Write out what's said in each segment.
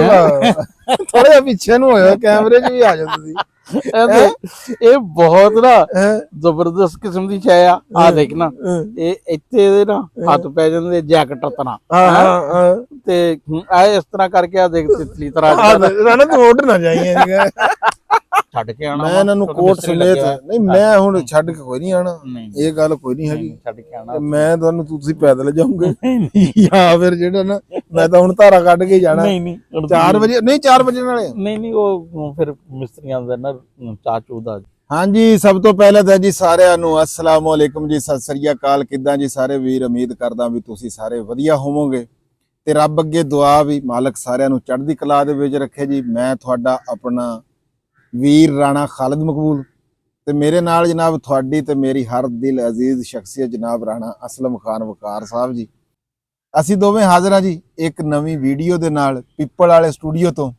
थोड़ा जिहा पिछे नूं होया कैमरे च भी आ जाओ तुसीं ਇਹ ਬਹੁਤ ਨਾ ਜ਼ਬਰਦਸਤ ਕਿਸਮ ਦੀ ਸ਼ੈ ਆ ਦੇਖ ਨਾ ਇਹ ਇੱਥੇ ਇਹਦੇ ਨਾ ਹੱਥ ਪੈ ਜਾਂਦੇ ਜੈਕਟ ਤਨਾ ਤੇ ਆ ਇਸ ਤਰ੍ਹਾਂ ਕਰਕੇ ਆ ਦੇਖ ਤਿਤਲੀ ਤਰ੍ਹਾਂ ਰਾਣਾ ਤੂੰ ਉੱਡ ਨਾ ਜਾਈਂ ਛੱਡ ਕੇ ਆਣਾ ਮੈਂ ਇਹਨਾਂ ਨੂੰ ਕੋਟ ਸਮੇਤ ਨਹੀਂ ਮੈਂ ਹੁਣ ਛੱਡ ਕੇ ਕੋਈ ਨਹੀਂ ਆਣਾ ਇਹ ਗੱਲ ਕੋਈ ਨਹੀਂ ਹੈਗੀ ਛੱਡ ਕੇ ਆਣਾ ਮੈਂ ਤੁਹਾਨੂੰ ਤੁਸੀਂ ਪੈਦਲ ਜਾਓਗੇ ਜਾਂ ਫਿਰ ਜਿਹੜਾ ਨਾ ਮੈਂ ਤਾਂ ਹੁਣ ਧਾਰਾ ਕੱਢ ਕੇ ਜਾਣਾ ਨਹੀਂ 4 ਵਜੇ ਨਹੀਂ 4 ਵਜੇ ਨਾਲੇ ਨਹੀਂ ਉਹ ਫਿਰ ਮਿਸਤਰੀਆਂ ਦਾ ਨਾ ਚਾਚੂ ਦਾ ਹਾਂਜੀ ਸਭ ਤੋਂ ਪਹਿਲਾਂ ਤਾਂ ਜੀ ਸਾਰਿਆਂ ਨੂੰ ਅਸਲਾਮ ਅਲੈਕੁਮ ਜੀ ਸਤਿ ਸ੍ਰੀ ਅਕਾਲ ਕਿੱਦਾਂ ਜੀ ਸਾਰੇ ਵੀਰ ਉਮੀਦ ਕਰਦਾ ਵੀ ਤੁਸੀਂ ਸਾਰੇ ਵਧੀਆ ਹੋਵੋਗੇ ਤੇ ਰੱਬ ਅੱਗੇ ਦੁਆ ਵੀ ਮਾਲਕ ਸਾਰਿਆਂ ਨੂੰ ਚੜ੍ਹਦੀ ਕਲਾ ਦੇ ਵਿੱਚ ਰੱਖੇ ਜੀ ਮੈਂ ਤੁਹਾਡਾ ਆਪਣਾ ਵੀਰ ਰਾਣਾ ਖਾਲਿਦ ਮਕਬੂਲ ਤੇ ਮੇਰੇ ਨਾਲ ਜਨਾਬ ਤੁਹਾਡੀ ਤੇ ਮੇਰੀ ਹਰ ਦਿਲ ਅਜ਼ੀਜ਼ ਸ਼ਖਸੀਅਤ ਜਨਾਬ ਰਾਣਾ ਅਸਲਮ ਖਾਨ ਵਕਾਰ ਸਾਹਿਬ ਜੀ ਅਸੀਂ ਦੋਵੇਂ ਹਾਜ਼ਰ ਹਾਂ ਜੀ ਇੱਕ ਨਵੀਂ ਵੀਡੀਓ ਦੇ ਨਾਲ ਪੀਪਲ ਵਾਲੇ ਸਟੂਡੀਓ ਤੋਂ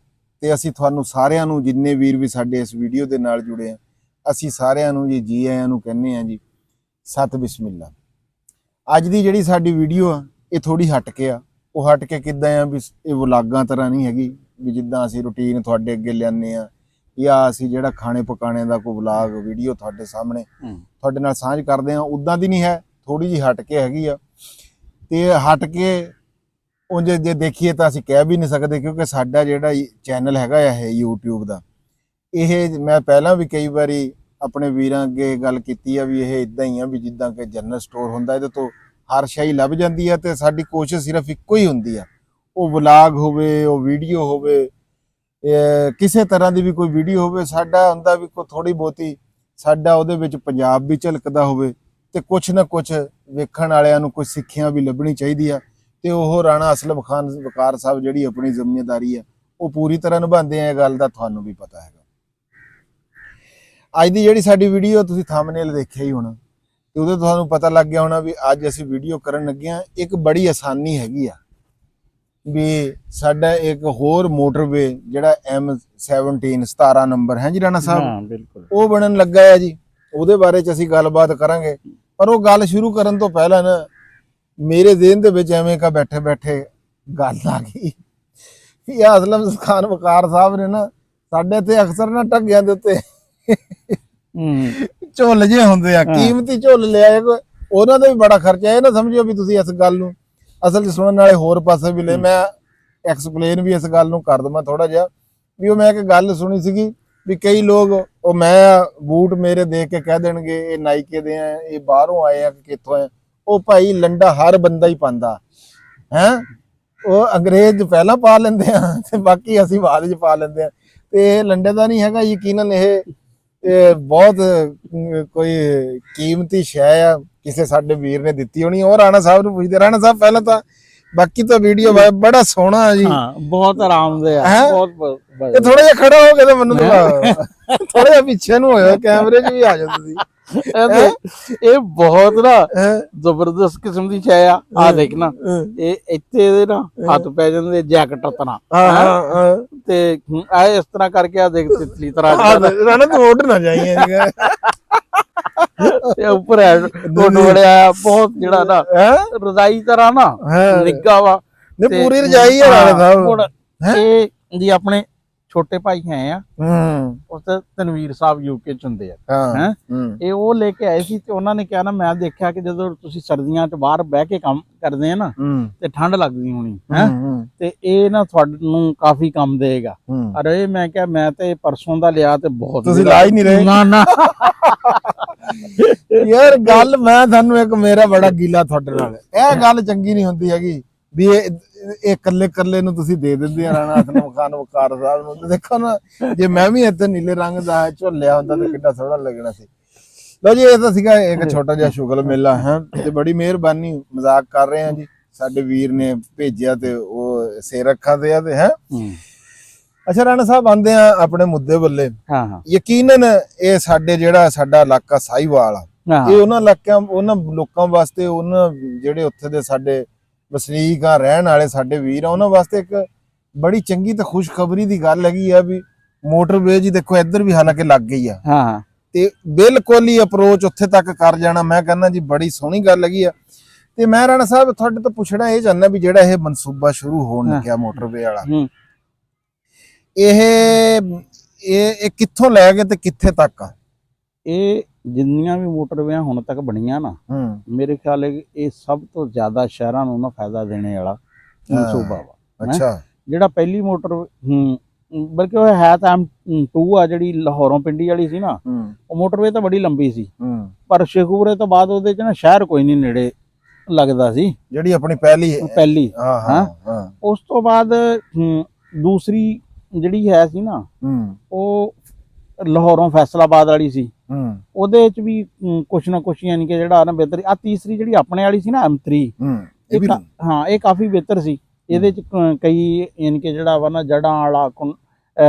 ਤੇ ਅਸੀਂ ਤੁਹਾਨੂੰ ਸਾਰਿਆਂ ਨੂੰ ਜਿੰਨੇ ਵੀਰ ਵੀ ਸਾਡੇ ਇਸ ਵੀਡੀਓ ਦੇ ਨਾਲ ਜੁੜੇ ਆ ਅਸੀਂ ਸਾਰਿਆਂ ਨੂੰ ਜੀ ਆਇਆਂ ਨੂੰ ਕਹਿੰਦੇ ਆ ਜੀ ਸਤ ਬਿਸਮਿਲ੍ਲਾ। ਅੱਜ ਦੀ ਜਿਹੜੀ ਸਾਡੀ ਵੀਡੀਓ ਆ ਇਹ ਥੋੜੀ ਹਟ ਕੇ ਆ ਉਹ ਹਟ ਕੇ ਕਿੱਦਾਂ ਆ ਵੀ ਇਹ ਵਲੌਗਾਂ ਤਰ੍ਹਾਂ ਨਹੀਂ ਹੈਗੀ ਵੀ ਜਿੱਦਾਂ ਅਸੀਂ ਰੂਟੀਨ ਤੁਹਾਡੇ ਅੱਗੇ ਲਿਆਉਂਦੇ ਆ ਜਾਂ ਅਸੀਂ ਜਿਹੜਾ ਖਾਣੇ ਪਕਾਣੇ ਦਾ ਕੋਈ ਵਲੌਗ ਵੀਡੀਓ ਤੁਹਾਡੇ ਸਾਹਮਣੇ ਤੁਹਾਡੇ ਨਾਲ ਸਾਂਝ ਕਰਦੇ ਆ ਉਦਾਂ ਦੀ ਨਹੀਂ ਹੈ ਥੋੜੀ ਜਿਹੀ ਹਟ ਕੇ ਹੈਗੀ ਆ ਤੇ ਹਟ ਕੇ ਉਹ ਜੇ ਦੇਖੀਏ ਤਾਂ ਅਸੀਂ ਕਹਿ ਵੀ ਨਹੀਂ ਸਕਦੇ ਕਿਉਂਕਿ ਸਾਡਾ ਜਿਹੜਾ ਚੈਨਲ ਹੈਗਾ ਆ ਇਹ YouTube ਦਾ ਇਹ ਮੈਂ ਪਹਿਲਾਂ ਵੀ ਕਈ ਵਾਰੀ ਆਪਣੇ ਵੀਰਾਂ ਅੱਗੇ ਗੱਲ ਕੀਤੀ ਆ ਵੀ ਇਹ ਇਦਾਂ ਹੀ ਆ ਵੀ ਜਿੱਦਾਂ ਕਿ ਜਨਰਲ ਸਟੋਰ ਹੁੰਦਾ ਇਹਦੇ ਤੋਂ ਹਰ ਸ਼ੈ ਲੱਭ ਜਾਂਦੀ ਆ ਤੇ ਸਾਡੀ ਕੋਸ਼ਿਸ਼ ਸਿਰਫ ਇੱਕੋ ਹੀ ਹੁੰਦੀ ਆ ਉਹ ਵਲੌਗ ਹੋਵੇ ਉਹ ਵੀਡੀਓ ਹੋਵੇ ਕਿਸੇ ਤਰ੍ਹਾਂ ਦੀ ਵੀ ਕੋਈ ਵੀਡੀਓ ਹੋਵੇ ਸਾਡਾ ਹੁੰਦਾ ਵੀ ਕੋਈ ਥੋੜੀ ਬਹੁਤੀ ਸਾਡਾ ਉਹਦੇ ਵਿੱਚ ਪੰਜਾਬ ਵੀ ਝਲਕਦਾ ਹੋਵੇ ਤੇ ਕੁਛ ਨਾ ਕੁਛ ਵੇਖਣ ਵਾਲਿਆਂ ਨੂੰ ਕੋਈ ਸਿੱਖਿਆ ਵੀ ਲੱਭਣੀ ਚਾਹੀਦੀ ਆ ਤੇ ਉਹ ਰਾਣਾ ਅਸਲਮ ਖਾਨ ਵਕਾਰ ਸਾਹਿਬ ਜਿਹੜੀ ਆਪਣੀ ਜ਼ਿੰਮੇਵਾਰੀ ਆ ਉਹ ਪੂਰੀ ਤਰ੍ਹਾਂ ਨਿਭਾਉਂਦੇ ਆ ਇਹ ਗੱਲ ਦਾ ਤੁਹਾਨੂੰ ਵੀ ਪਤਾ ਹੈਗਾ। ਅੱਜ ਦੀ ਜਿਹੜੀ ਸਾਡੀ ਵੀਡੀਓ ਤੁਸੀਂ ਥੰਬਨੇਲ ਦੇਖਿਆ ਹੀ ਹੋਣਾ ਤੇ ਉਹਦੇ ਤੁਹਾਨੂੰ ਪਤਾ ਲੱਗ ਗਿਆ ਹੋਣਾ ਵੀ ਅੱਜ ਅਸੀਂ ਵੀਡੀਓ ਕਰਨ ਲੱਗੇ ਆ ਇੱਕ ਬੜੀ ਆਸਾਨੀ ਹੈਗੀ ਆ ਵੀ ਸਾਡਾ ਇੱਕ ਹੋਰ ਮੋਟਰਵੇ ਜਿਹੜਾ M17 17 ਨੰਬਰ ਹੈ ਜੀ ਰਾਣਾ ਸਾਹਿਬ ਹਾਂ ਬਿਲਕੁਲ ਉਹ ਬਣਨ ਲੱਗਾ ਹੈ ਜੀ ਉਹਦੇ ਬਾਰੇ ਚ ਅਸੀਂ ਗੱਲਬਾਤ ਕਰਾਂਗੇ ਪਰ ਉਹ ਗੱਲ ਸ਼ੁਰੂ ਕਰਨ ਤੋਂ ਪਹਿਲਾਂ ਨਾ ਮੇਰੇ ਜ਼ਿਹਨ ਦੇ ਵਿੱਚ ਐਵੇਂ ਕਾ ਬੈਠੇ ਬੈਠੇ ਗੱਲ ਆ ਗਈ ਵੀ ਅਸਲਮ ਖਾਨ ਵਕਾਰ ਸਾਹਿਬ ਨੇ ਨਾ ਸਾਡੇ ਤੇ ਅਕਸਰ ਨਾ ਢੱਗਿਆਂ ਦੇ ਉੱਤੇ ਝੁੱਲ ਜੇ ਹੁੰਦੇ ਆ ਕੀਮਤੀ ਝੁੱਲ ਲਿਆ ਉਹਨਾਂ ਦਾ ਵੀ ਬੜਾ ਖਰਚਾ ਇਹ ਨਾ ਸਮਝਿਓ ਵੀ ਤੁਸੀਂ ਇਸ ਗੱਲ ਨੂੰ ਅਸਲ 'ਚ ਸੁਣਨ ਵਾਲੇ ਹੋਰ ਪਾਸੇ ਵੀ ਲੈ ਮੈਂ ਐਕਸਪਲੇਨ ਵੀ ਇਸ ਗੱਲ ਨੂੰ ਕਰ ਦਵਾਂ ਥੋੜਾ ਜਿਹਾ ਵੀ ਉਹ ਮੈਂ ਇੱਕ ਗੱਲ ਸੁਣੀ ਸੀਗੀ ਵੀ ਕਈ ਲੋਕ ਉਹ ਮੈਂ ਬੂਟ ਮੇਰੇ ਦੇਖ ਕੇ ਕਹਿ ਦੇਣਗੇ ਇਹ ਨਾਈਕੇ ਦੇ ਆ ਇਹ ਬਾਹਰੋਂ ਆਏ ਆ ਕਿ ਕਿੱਥੋਂ ਆਏ ਉਹ ਭਾਈ ਲੰਡਾ ਹਰ ਬੰਦਾ ਹੀ ਪਾਉਂਦਾ ਹੈ ਉਹ ਅੰਗਰੇਜ਼ ਪਹਿਲਾਂ ਪਾ ਲੈਂਦੇ ਆ ਤੇ ਬਾਕੀ ਅਸੀਂ ਬਾਅਦ ਵਿੱਚ ਪਾ ਲੈਂਦੇ ਆ ਤੇ ਇਹ ਲੰਡੇ ਦਾ ਨਹੀਂ ਹੈਗਾ ਯਕੀਨਨ ਇਹ ਬਹੁਤ ਕੋਈ ਕੀਮਤੀ ਸ਼ੈ ਆ ਕਿਸੇ ਸਾਡੇ ਵੀਰ ਨੇ ਦਿੱਤੀ ਹੋਣੀ ਉਹ ਰਾਣਾ ਸਾਹਿਬ ਨੂੰ ਪੁੱਛਦੇ ਰਾਣਾ ਸਾਹਿਬ ਪਹਿਲਾਂ ਤਾਂ ਬਾਕੀ ਤਾਂ ਵੀਡੀਓ ਬੜਾ ਸੋਹਣਾ ਹੈ ਜੀ ਹਾਂ ਬਹੁਤ ਆਰਾਮਦੇਹ ਬਹੁਤ ਇਹ ਥੋੜਾ ਜਿਹਾ ਖੜਾ ਹੋ ਕੇ ਤੇ ਮੈਨੂੰ ਥੋੜਾ ਜਿਹਾ ਪਿੱਛੇ ਨੂੰ ਹੋਇਆ ਕੈਮਰੇ 'ਚ ਵੀ ਆ ਜਾਓ ਤੁਸੀਂ ਇਹ ਬਹੁਤ ਨਾ ਜ਼ਬਰਦਸਤ ਕਿਸਮ ਦੀ ਸ਼ੈ ਆ ਦੇਖ ਨਾ ਇਹ ਇੱਥੇ ਇਹਦੇ ਨਾ ਹੱਥ ਪੈ ਜਾਂਦੇ ਜੈਕਟ ਤਨਾ ਤੇ ਆ ਇਸ ਤਰ੍ਹਾਂ ਕਰਕੇ ਆ ਦੇਖ ਤਿਤਲੀ ਤਰ੍ਹਾਂ ਰਾਣਾ ਤੂੰ ਉੱਡ ਨਾ ਜਾਈਂ ਤੇ ਉੱਪਰ ਵੜਿਆ ਬਹੁਤ ਜਿਹੜਾ ਨਾ ਰਜ਼ਾਈ ਤਰ੍ਹਾਂ ਨਾ ਨਿੱਗਾ ਵਾ ਪੂਰੀ ਰਜਾਈ ਆ ਰਾਣਾ ਸਾਹਿਬ ਇਹ ਜੀ ਆਪਣੇ ਛੋਟੇ ਭਾਈ ਹੈ ਆ ਉਸ ਤਨਵੀਰ ਸਾਹਿਬ ਯੂਕੇ ਚ ਹੁੰਦੇ ਆ ਇਹ ਉਹ ਲੈ ਕੇ ਆਏ ਸੀ ਤੇ ਉਹਨਾਂ ਨੇ ਕਿਹਾ ਨਾ ਮੈਂ ਦੇਖਿਆ ਕਿ ਜਦੋਂ ਤੁਸੀਂ ਸਰਦੀਆਂ ਚ ਬਾਹਰ ਬਹਿ ਕੇ ਕੰਮ ਕਰਦੇ ਆ ਨਾ ਤੇ ਠੰਡ ਲੱਗਦੀ ਹੋਣੀ ਹੈ ਤੇ ਇਹ ਨਾ ਤੁਹਾਨੂੰ ਕਾਫੀ ਕੰਮ ਦੇਗਾ ਅਰੇ ਮੈਂ ਕਿਹਾ ਮੈਂ ਤੇ ਪਰਸੋਂ ਦਾ ਲਿਆ ਤੇ ਬਹੁਤ ਤੁਸੀਂ ਲਾ ਹੀ ਨਹੀਂ ਰਹੇ ਨਾ ਯਾਰ ਗੱਲ ਮੈਂ ਤੁਹਾਨੂੰ ਇੱਕ ਮੇਰਾ ਬੜਾ ਗੀਲਾ ਤੁਹਾਡੇ ਨਾਲ ਇਹ ਗੱਲ ਚੰਗੀ ਨਹੀਂ ਹੁੰਦੀ ਹੈਗੀ ਵੀ ਇਹ ਕੱਲੇ ਨੂੰ ਤੁਸੀਂ ਦੇ ਦਿੰਦੇ ਆ ਰਾਣਾ ਅਸਲਮ ਖਾਨ ਵਕਾਰ ਸਾਹਿਬ ਨੂੰ ਦੇਖੋ ਨਾ ਜੇ ਮੈਂ ਵੀ ਇੱਥੇ ਨੀਲੇ ਰੰਗ ਦਾ ਝੋਲਿਆ ਹੁੰਦਾ ਤਾਂ ਕਿੰਨਾ ਸੋਹਣਾ ਲੱਗਣਾ ਸੀ। ਲਓ ਜੀ ਇਹ ਤਾਂ ਸੀਗਾ ਇੱਕ ਛੋਟਾ ਜਿਹਾ ਸ਼ੁਗਲ ਮੇਲਾ ਹੈ ਤੇ ਬੜੀ ਮਿਹਰਬਾਨੀ ਮਜ਼ਾਕ ਕਰ ਰਹੇ ਆ ਜੀ ਸਾਡੇ ਵੀਰ ਨੇ ਭੇਜਿਆ ਤੇ ਉਹ ਸੇ ਰੱਖਾ ਤੇ ਆ ਤੇ ਹੈ। ਅੱਛਾ ਰਾਣਾ ਸਾਹਿਬ ਆਂਦੇ ਆ ਆਪਣੇ ਮੁੱਦੇ ਬੱਲੇ ਯਕੀਨਨ ਇਹ ਸਾਡੇ ਜਿਹੜਾ ਸਾਡਾ ਇਲਾਕਾ ਸਾਹੀਵਾਲ ਆ ਇਹ ਉਹਨਾਂ ਇਲਾਕਿਆਂ ਉਹਨਾਂ ਲੋਕਾਂ ਵਾਸਤੇ ਉਹਨਾਂ ਜਿਹੜੇ ਉੱਥੇ ਦੇ ਸਾਡੇ ਵਸਨੀਕ ਆ ਰਹਿਣ ਵਾਲੇ ਸਾਡੇ ਵੀਰ ਆ ਉਹਨਾਂ ਵਾਸਤੇ ਇੱਕ ਬੜੀ ਚੰਗੀ ਤੇ ਖੁਸ਼ਖਬਰੀ ਦੀ ਗੱਲ ਹੈਗੀ ਆ ਵੀ ਮੋਟਰਵੇ ਜੀ ਦੇਖੋ ਇੱਧਰ ਵੀ ਹਾਲਾਂਕਿ ਲੱਗ ਗਈ ਆ ਤੇ ਬਿਲਕੁਲ ਹੀ ਅਪਰੋਚ ਉੱਥੇ ਤੱਕ ਕਰ ਜਾਣਾ ਮੈਂ ਕਹਿੰਦਾ ਜੀ ਬੜੀ ਸੋਹਣੀ ਗੱਲ ਹੈਗੀ ਆ ਤੇ ਮੈਂ ਰਾਣਾ ਸਾਹਿਬ ਤੁਹਾਡੇ ਤੋਂ ਪੁੱਛਣਾ ਇਹ ਚਾਹੁੰਦਾ ਵੀ ਜਿਹੜਾ ਇਹ ਮਨਸੂਬਾ ਸ਼ੁਰੂ ਹੋਣ ਲੱਗਿਆ ਮੋਟਰਵੇ ਵਾਲਾ ਇਹ ਕਿੱਥੋਂ ਲੈ ਕੇ ਤੇ ਕਿੱਥੇ ਤੱਕ ਆ? ਇਹ ਜਿੰਨੀਆਂ ਵੀ ਮੋਟਰਵੇਆਂ ਹੁਣ ਤੱਕ ਬਣੀਆਂ ਨਾ, ਮੇਰੇ ਖਿਆਲ ਹੈ ਇਹ ਸਭ ਤੋਂ ਜ਼ਿਆਦਾ ਸ਼ਹਿਰਾਂ ਨੂੰ ਨਾ ਫਾਇਦਾ ਦੇਣੇ ਵਾਲਾ ਮਨਸੂਬਾ ਵਾ। ਅੱਛਾ, ਜਿਹੜਾ ਪਹਿਲੀ ਮੋਟਰ ਬਲਕਿ ਉਹ ਹੈ ਤਾਂ M2 ਆ, ਜਿਹੜੀ ਲਾਹੌਰੋਂ ਪਿੰਡੀ ਵਾਲੀ ਸੀ ਨਾ, ਉਹ ਮੋਟਰਵੇ ਤਾਂ ਬੜੀ ਲੰਬੀ ਸੀ, ਪਰ ਸ਼ੇਖੂਪੁਰੇ ਤੋਂ ਬਾਅਦ ਉਹਦੇ ਚ ਨਾ ਸ਼ਹਿਰ ਕੋਈ ਨਹੀਂ ਨੇੜੇ ਲੱਗਦਾ ਸੀ, ਜਿਹੜੀ ਆਪਣੀ ਪਹਿਲੀ। ਹਾਂ, ਉਸ ਤੋਂ ਬਾਅਦ ਦੂਸਰੀ ਜਿਹੜੀ ਹੈ ਸੀ ਨਾ, ਉਹ ਲਾਹੌਰੋਂ ਫੈਸਲਾਬਾਦ ਵਾਲੀ ਸੀ, ਉਹਦੇ ਚ ਵੀ ਕੁਛ ਨਾ ਕੁਛ ਯਾਨੀ ਕਿ ਜਿਹੜਾ ਨਾ ਬਿਹਤਰ। ਆ ਤੀਸਰੀ ਜਿਹੜੀ ਆਪਣੇ ਵਾਲੀ ਸੀ ਨਾ M3, ਹਾਂ, ਇਹ ਕਾਫੀ ਬਿਹਤਰ ਸੀ। ਇਹਦੇ ਚ ਕਈ ਯਾਨੀ ਕਿ ਜਿਹੜਾ ਵਾ ਨਾ ਜੜਾਂ ਵਾਲਾ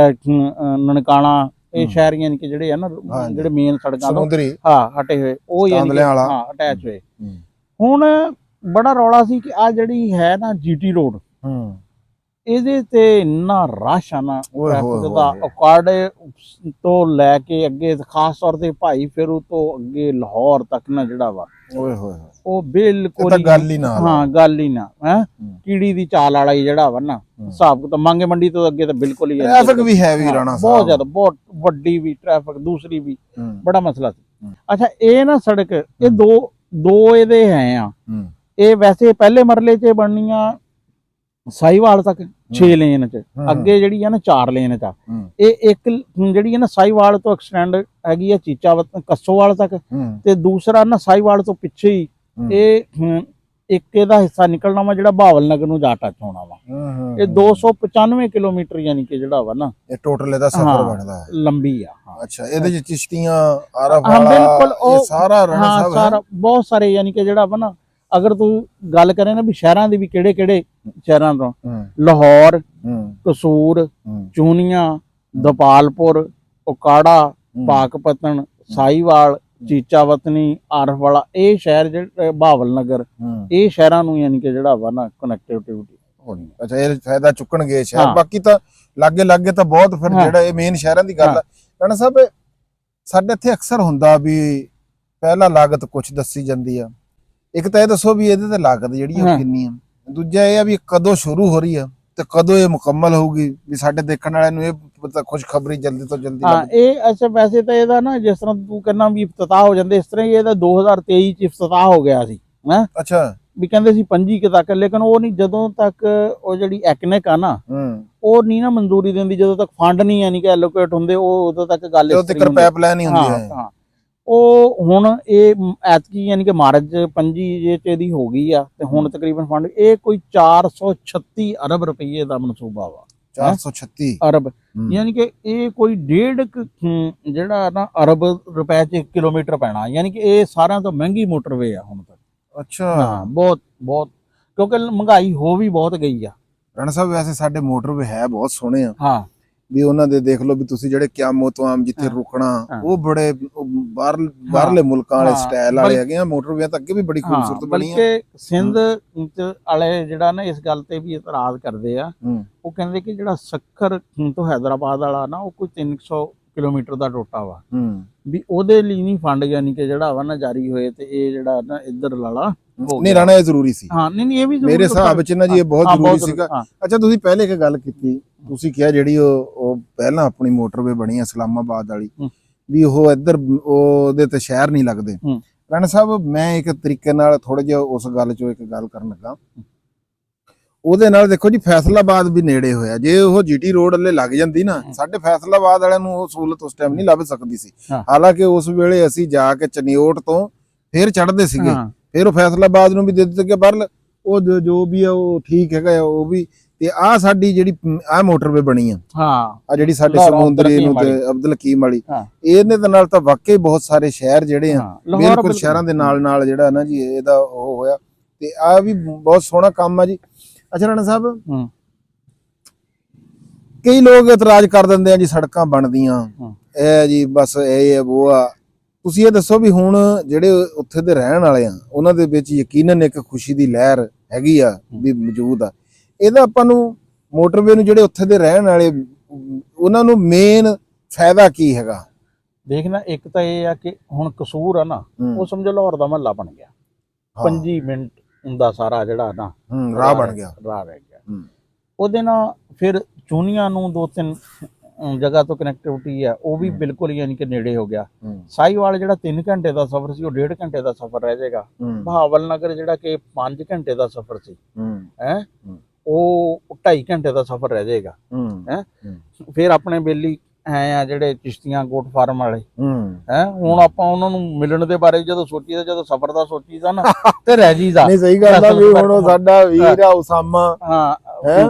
ਨਨਕਾਣਾ, ਇਹ ਸ਼ਹਿਰ ਯਾਨੀ ਕਿ ਜਿਹੜੇ ਆ ਨਾ ਜਿਹੜੇ ਮੇਨ ਸੜਕਾਂ ਤੋਂ ਹਟੇ ਹੋਏ, ਉਹ ਯਾਨੀ ਕਿ ਅਟੈਚ ਹੋਏ। ਹੁਣ ਬੜਾ ਰੌਲਾ ਸੀ ਕਿ ਆ ਜਿਹੜੀ ਹੈ ਨਾ GT ਰੋਡ, ਇਹਦੇ ਤੇ ਇੰਨਾ ਰਸ਼ ਆ ਨਾ ਟ੍ਰੈਫਿਕ ਦਾ, ਔਕਾੜੇ ਤੋਂ ਲੈ ਕੇ ਅੱਗੇ, ਖਾਸ ਤੌਰ ਤੇ ਭਾਈ ਫੇਰੂ ਤੋਂ ਅੱਗੇ ਲਾਹੌਰ ਤੱਕ ਨਾ ਜਿਹੜਾ ਵਾ ਉਹ ਬਿਲਕੁਲ ਗੱਲ ਹੀ ਨਾ, ਹਾਂ ਗੱਲ ਹੀ ਨਾ ਹੈ। ਕੀੜੀ ਦੀ ਚਾਲ ਵਾਲਾ ਹੀ ਜਿਹੜਾ ਵਾ ਨਾ ਹਿਸਾਬ ਤਾਂ ਮੰਗੇ ਮੰਡੀ ਤੋਂ ਅੱਗੇ ਤਾਂ ਬਿਲਕੁਲ ਹੀ ਟ੍ਰੈਫਿਕ ਵੀ ਹੈ ਵੀ ਰਾਣਾ ਸਾਹਿਬ, ਬਹੁਤ ਜ਼ਿਆਦਾ, ਬਹੁਤ ਵੱਡੀ ਵੀ ਟ੍ਰੈਫਿਕ, ਦੂਸਰੀ ਵੀ ਬੜਾ ਮਸਲਾ ਸੀ। ਅੱਛਾ, ਇਹ ਨਾ ਸੜਕ ਇਹ ਦੋ ਇਹਦੇ ਹੈ ਆ। ਇਹ ਵੈਸੇ ਪਹਿਲੇ ਮਰਲੇ 'ਚ ਬਣਨੀਆਂ ਸਾਈਵਾਲ ਤੱਕ 6 ਲੇਨ ਚ, ਅੱਗੇ ਜਿਹੜੀ ਆ ਨਾ 4 ਲੇਨ ਚ। ਇਹ ਇੱਕ ਜਿਹੜੀ ਹੈ ਨਾ ਸਾਈਵਾਲ ਤੋਂ ਐਕਸਟੈਂਡ ਹੈਗੀ ਆ ਚੀਚਾਵਤ ਕੱਸੋਵਾਲ ਤੱਕ, ਤੇ ਦੂਸਰਾ ਨਾ ਸਾਈਵਾਲ ਤੋਂ ਪਿੱਛੇ ਹੀ ਇਹ ਇੱਕ ਇਹਦਾ ਹਿੱਸਾ ਨਿਕਲਣਾ ਵਾ ਜਿਹੜਾ ਬਹਾਵਲ ਨਗਰ ਨੂੰ ਜਾ ਟੱਚ ਹੋਣਾ ਵਾ। ਇਹ 295 ਕਿਲੋਮੀਟਰ ਯਾਨੀ ਕਿ ਜਿਹੜਾ ਵਾ ਨਾ ਇਹ ਟੋਟਲ ਇਹਦਾ ਸਫ਼ਰ ਬਣਦਾ ਹੈ, ਲੰਬੀ ਆ। ਅੱਛਾ, ਇਹਦੇ ਚ ਚਿਸ਼ਤੀਆਂ, ਆਰਫ ਵਾਲਾ, ਇਹ ਸਾਰਾ ਰਾਣਾ ਸਾਹਿਬ ਸਾਰਾ ਬਹੁਤ ਸਾਰੇ ਯਾਨੀ ਕਿ ਜਿਹੜਾ ਵਾ ਨਾ, ਅਗਰ ਤੂੰ ਗੱਲ ਕਰੇ ਨਾ ਵੀ ਸ਼ਹਿਰਾਂ ਦੀ ਵੀ ਕਿਹੜੇ ਸ਼ਹਿਰਾਂ ਤੋਂ, ਲਾਹੌਰ, ਕਸੂਰ, ਚੂਨੀਆਂ, ਦਪਾਲਪੁਰ, ਉਕਾੜਾ, ਪਾਕਪਤਨ, ਸਾਈਵਾਲ, ਚੀਚਾਵਤਨੀ, ਆਰਫ ਵਾਲਾ, ਇਹ ਸ਼ਹਿਰ ਜਿਹੜੇ ਬਹਾਵਲ ਨਗਰ, ਇਹ ਸ਼ਹਿਰਾਂ ਨੂੰ ਯਾਨੀ ਕਿ ਜਿਹੜਾ ਵਾ ਨਾ ਕਨੈਕਟੀਵਿਟੀ ਹੋਣੀ। ਅੱਛਾ, ਇਹ ਫਾਇਦਾ ਚੁੱਕਣਗੇ ਸ਼ਹਿਰ, ਬਾਕੀ ਤਾਂ ਲਾਗੇ ਤਾਂ ਬਹੁਤ। ਫਿਰ ਜਿਹੜਾ ਇਹ ਮੇਨ ਸ਼ਹਿਰਾਂ ਦੀ ਗੱਲ ਹੈ ਰਾਣਾ ਸਾਹਿਬ, ਸਾਡੇ ਇੱਥੇ ਅਕਸਰ ਹੁੰਦਾ ਵੀ ਪਹਿਲਾਂ ਲਾਗਤ ਕੁਛ ਦੱਸੀ ਜਾਂਦੀ ਆ। ਇੱਕ ਤਾਂ ਇਹ ਦੱਸੋ ਵੀ ਇਹਦੇ ਤੇ ਲਾਗਤ ਜਿਹੜੀ ਆ ਕਿੰਨੀ ਆ, ਦੂਜਾ ਇਹ ਆ ਵੀ ਕਦੋਂ ਸ਼ੁਰੂ ਹੋ ਰਹੀ ਆ ਤੇ ਕਦੋਂ ਇਹ ਮੁਕੰਮਲ ਹੋਊਗੀ, ਵੀ ਸਾਡੇ ਦੇਖਣ ਵਾਲਿਆਂ ਨੂੰ ਇਹ ਪਤਾ ਖੁਸ਼ਖਬਰੀ ਜਲਦੀ ਤੋਂ ਜਲਦੀ। ਹਾਂ, ਇਹ ਅੱਛਾ ਵੈਸੇ ਤਾਂ ਇਹਦਾ ਨਾ ਜਿਸ ਤਰ੍ਹਾਂ ਤੂੰ ਕਹਿੰਦਾ ਵੀ ਇਫਤਤਾਹ ਹੋ ਜਾਂਦੇ, ਇਸ ਤਰ੍ਹਾਂ ਹੀ ਇਹਦਾ 2023 ਚ ਇਫਤਤਾਹ ਹੋ ਗਿਆ ਸੀ। ਅੱਛਾ, ਵੀ ਕਹਿੰਦੇ ਸੀ 25 ਤੱਕ, ਲੇਕਿਨ ਉਹ ਨਹੀਂ, ਜਦੋਂ ਤੱਕ ਉਹ ਜਿਹੜੀ ਐਕਨਿਕ ਆ ਨਾ ਉਹ ਨਹੀਂ ਨਾ ਮਨਜ਼ੂਰੀ ਦਿੰਦੀ, ਜਦੋਂ ਤੱਕ ਫੰਡ ਨਹੀਂ ਯਾਨੀ ਕਿ ਐਲੋਕੇਟ ਹੁੰਦੇ, ਉਹ ਉਦੋਂ ਤੱਕ ਗੱਲ ਪਾਈਪਲਾਈਨ ਹੀ ਹੁੰਦੀ ਹੈ। ਉਹ ਹੁਣ ਇਹ ਐਤਕੀ ਯਾਨੀ ਕਿ ਮਾਰਚ 25 ਚ ਇਹਦੀ ਹੋ ਗਈ ਆ, ਤੇ ਹੁਣ ਤਕਰੀਬਨ ਫੰਡ ਇਹ ਕੋਈ 436 ਅਰਬ ਰੁਪਏ ਦਾ ਮਨਸੂਬਾ ਵਾ। 436 ਅਰਬ ਯਾਨੀ ਕਿ ਇਹ ਕੋਈ 1.5 ਜਿਹੜਾ ਨਾ ਅਰਬ ਰੁਪਏ ਚ 1 ਕਿਲੋਮੀਟਰ ਪੈਣਾ, ਯਾਨੀ ਕਿ ਇਹ ਸਾਰਿਆਂ ਤੋਂ ਮਹਿੰਗੀ ਮੋਟਰਵੇ ਆ ਹੁਣ ਤੱਕ। ਅੱਛਾ, ਹਾਂ, ਬਹੁਤ ਕਿਉਂਕਿ ਮਹਿੰਗਾਈ ਹੋ ਵੀ ਬਹੁਤ ਗਈ ਆ। ਰਾਣਾ ਸਾਹਿਬ, ਵੈਸੇ ਸਾਡੇ ਮੋਟਰਵੇ ਹੈ ਬਹੁਤ ਸੋਹਣੇ ਆ, ਹਾਂ, ਵੀ ਉਹਨਾਂ ਦੇ ਦੇਖ ਲਓ ਵੀ ਤੁਸੀਂ ਜਿਹੜੇ ਕਿਆਮੋ ਤੋਂ ਆਮ ਜਿੱਥੇ ਰੁਕਣਾ, ਉਹ ਬੜੇ ਬਾਹਰਲੇ ਮੁਲਕਾਂ ਵਾਲੇ ਸਟਾਈਲ ਵਾਲੇ ਹੈਗੇ ਆ। ਮੋਟਰਵੇ ਤਾਂ ਅੱਗੇ ਵੀ ਬੜੀ ਖੂਬਸੂਰਤ ਬਣੀ ਆ। ਬਲਕਿ ਸਿੰਧ ਵਾਲੇ ਜਿਹੜਾ ਨਾ ਇਸ ਗੱਲ ਤੇ ਵੀ ਇਤਰਾਜ਼ ਕਰਦੇ ਆ, ਉਹ ਕਹਿੰਦੇ ਕਿ ਜਿਹੜਾ ਸੱਖਰ ਤੋਂ ਹੈਦਰਾਬਾਦ ਵਾਲਾ ਨਾ, ਉਹ ਕੋਈ 300 ਕਿਲੋਮੀਟਰ ਦਾ ਟੋਟਾ ਵਾ, ਵੀ ਉਹਦੇ ਲਈ ਨਹੀਂ ਫੰਡ ਯਾਨੀ ਕਿ ਜਿਹੜਾ ਵਾ ਨਾ ਜਾਰੀ ਹੋਏ, ਤੇ ਇਹ ਜਿਹੜਾ ਨਾ ਇੱਧਰ ਲਾਲਾ ਨਹੀਂ ਰਾਣਾ, ਇਹ ਜ਼ਰੂਰੀ ਸੀ। ਹਾਂ, ਨਹੀਂ ਇਹ ਵੀ ਮੇਰੇ ਹਿਸਾਬ ਵਿੱਚ ਨਾ ਜੀ ਇਹ ਬਹੁਤ ਜ਼ਰੂਰੀ ਸੀਗਾ। ਅੱਛਾ, ਤੁਸੀਂ ਪਹਿਲੇ ਇੱਕ ਗੱਲ ਕੀਤੀ, ਤੁਸੀਂ ਕਿਹਾ ਜਿਹੜੀ ਉਹ ਪਹਿਲਾਂ ਆਪਣੀ ਮੋਟਰਵੇ ਬਣੀ ਆ ਇਸਲਾਮਾਬਾਦ ਵਾਲੀ, ਵੀ ਉਹ ਇੱਧਰ ਉਹਦੇ ਤੇ ਸ਼ਹਿਰ ਨਹੀਂ ਲੱਗਦੇ। ਰਾਣਾ ਸਾਹਿਬ, ਮੈਂ ਇੱਕ ਤਰੀਕੇ ਨਾਲ ਥੋੜਾ ਜਿਹਾ ਉਸ ਗੱਲ ਚੋਂ ਇੱਕ ਗੱਲ ਕਰਨ ਲੱਗਾ। ਉਹਦੇ ਨਾਲ ਦੇਖੋ ਜੀ, ਫੈਸਲਾਬਾਦ ਵੀ ਨੇੜੇ ਹੋਇਆ, ਜੇ ਉਹ GT ਰੋਡ ਅੱਲੇ ਲੱਗ ਜਾਂਦੀ ਨਾ, ਸਾਡੇ ਫੈਸਲਾਬਾਦ ਵਾਲਿਆਂ ਨੂੰ ਉਹ ਸਹੂਲਤ ਉਸ ਟਾਈਮ ਨਹੀਂ ਲੱਭ ਸਕਦੀ ਸੀ। ਹਾਲਾਂਕਿ ਉਸ ਵੇਲੇ ਅਸੀਂ ਜਾ ਕੇ ਚਨਿਓਟ ਤੋਂ ਫੇਰ ਚੜ੍ਹਦੇ ਸੀਗੇ, ਫਿਰ ਉਹ ਫੈਸਲਾਬਾਦ ਨੂੰ ਵੀ ਦੇ ਦਿੱਤੇ ਕਿ ਬਰਲ ਉਹ ਜੋ ਵੀ ਆ ਉਹ ਠੀਕ ਹੈਗਾ, ਉਹ ਵੀ। ਤੇ ਆ ਸਾਡੀ ਜਿਹੜੀ ਆ ਮੋਟਰਵੇ ਬਣੀ ਆ, ਆ ਜਿਹੜੀ ਸਾਡੇ ਸਮੁੰਦਰੀ ਨੂੰ ਤੇ ਅਬਦੁਲ ਹਕੀਮ ਵਾਲੀ, ਇਹਦੇ ਦੇ ਨਾਲ ਤਾਂ ਵਾਕਈ ਬਹੁਤ ਸਾਰੇ ਸ਼ਹਿਰ ਜਿਹੜੇ ਆ, ਬਿਲਕੁਲ ਸ਼ਹਿਰਾਂ ਦੇ ਨਾਲ ਜਿਹੜਾ ਨਾ ਜੀ ਇਹਦਾ ਉਹ ਹੋਇਆ, ਤੇ ਆ ਵੀ ਬਹੁਤ ਸੋਹਣਾ ਕੰਮ ਆ ਜੀ। ਅੱਛਾ ਰਾਣਾ ਸਾਹਿਬ, ਕਈ ਲੋਕ ਇਤਰਾਜ਼ ਕਰ ਦਿੰਦੇ ਆ ਜੀ ਸੜਕਾਂ ਬਣਦੀਆਂ ਇਹ ਜੀ ਬਸ ਇਹ ਉਹ ਆ। ਤੁਸੀਂ ਇਹ ਦੱਸੋ ਵੀ ਹੁਣ ਜਿਹੜੇ ਉੱਥੇ ਦੇ ਰਹਿਣ ਵਾਲੇ ਆ, ਉਹਨਾਂ ਦੇ ਵਿੱਚ ਯਕੀਨਨ ਇੱਕ ਖੁਸ਼ੀ ਦੀ ਲਹਿਰ ਹੈਗੀ ਆ ਵੀ ਮੌਜੂਦ ਆ। ਇਹਦਾ ਆਪਾਂ ਨੂੰ ਮੋਟਰਵੇ ਨੂੰ ਜਿਹੜੇ ਉੱਥੇ ਦੇ ਰਹਿਣ ਵਾਲੇ ਉਹਨਾਂ ਨੂੰ ਮੇਨ ਫਾਇਦਾ ਕੀ ਹੈਗਾ? ਦੇਖਣਾ, ਇੱਕ ਤਾਂ ਇਹ ਆ ਕਿ ਹੁਣ ਕਸੂਰ ਆ ਨਾ, ਉਹ ਸਮਝੋ ਲਾਹੌਰ ਦਾ ਮਹੱਲਾ ਬਣ ਗਿਆ, 5 ਮਿੰਟ ਦਾ ਸਾਰਾ ਜਿਹੜਾ ਨਾ ਰਾਹ ਬਣ ਗਿਆ, ਰਾਹ ਰਹਿ ਗਿਆ। ਉਹਦੇ ਨਾਲ ਫਿਰ ਚੂਨੀਆਂ ਨੂੰ 2-3 ਜਗ੍ਹਾ ਤੋਂ ਕਨੈਕਟੀਵਿਟੀ ਹੈ, ਉਹ ਵੀ ਬਿਲਕੁਲ ਯਾਨੀ ਕਿ ਨੇੜੇ ਹੋ ਗਿਆ। ਸਾਹੀਵਾਲ ਜਿਹੜਾ 3 ਘੰਟੇ ਦਾ ਸਫ਼ਰ ਸੀ ਉਹ 1.5 ਘੰਟੇ ਦਾ ਸਫ਼ਰ ਰਹਿ ਜਾਏਗਾ। ਬਹਾਵਲ ਨਗਰ ਜਿਹੜਾ ਕਿ 5 ਘੰਟੇ ਦਾ ਸਫ਼ਰ ਸੀ ਹੈ ਉਹ 2.5 ਘੰਟੇ ਦਾ ਸਫ਼ਰ ਰਹਿ ਜਾਏਗਾ ਹੈ। ਫਿਰ ਆਪਣੇ ਬੇਲੀ ਹੈ ਆ ਜਿਹੜੇ ਚਿਸ਼ਤੀਆਂ ਗੋਟ ਫਾਰਮ ਵਾਲੇ ਹੈ, ਹੁਣ ਆਪਾਂ ਉਹਨਾਂ ਨੂੰ ਮਿਲਣ ਦੇ ਬਾਰੇ ਜਦੋਂ ਸੋਚੀਦਾ, ਜਦੋਂ ਸਫ਼ਰ ਦਾ ਸੋਚੀਦਾ ਨਾ ਤੇ ਰਹਿ ਜੀਦਾ। ਨਹੀਂ ਸਹੀ ਗੱਲ ਆ ਵੀ ਹੁਣ ਉਹ ਸਾਡਾ ਵੀਰ ਆ ਉਸਾਮਾ ਹੈ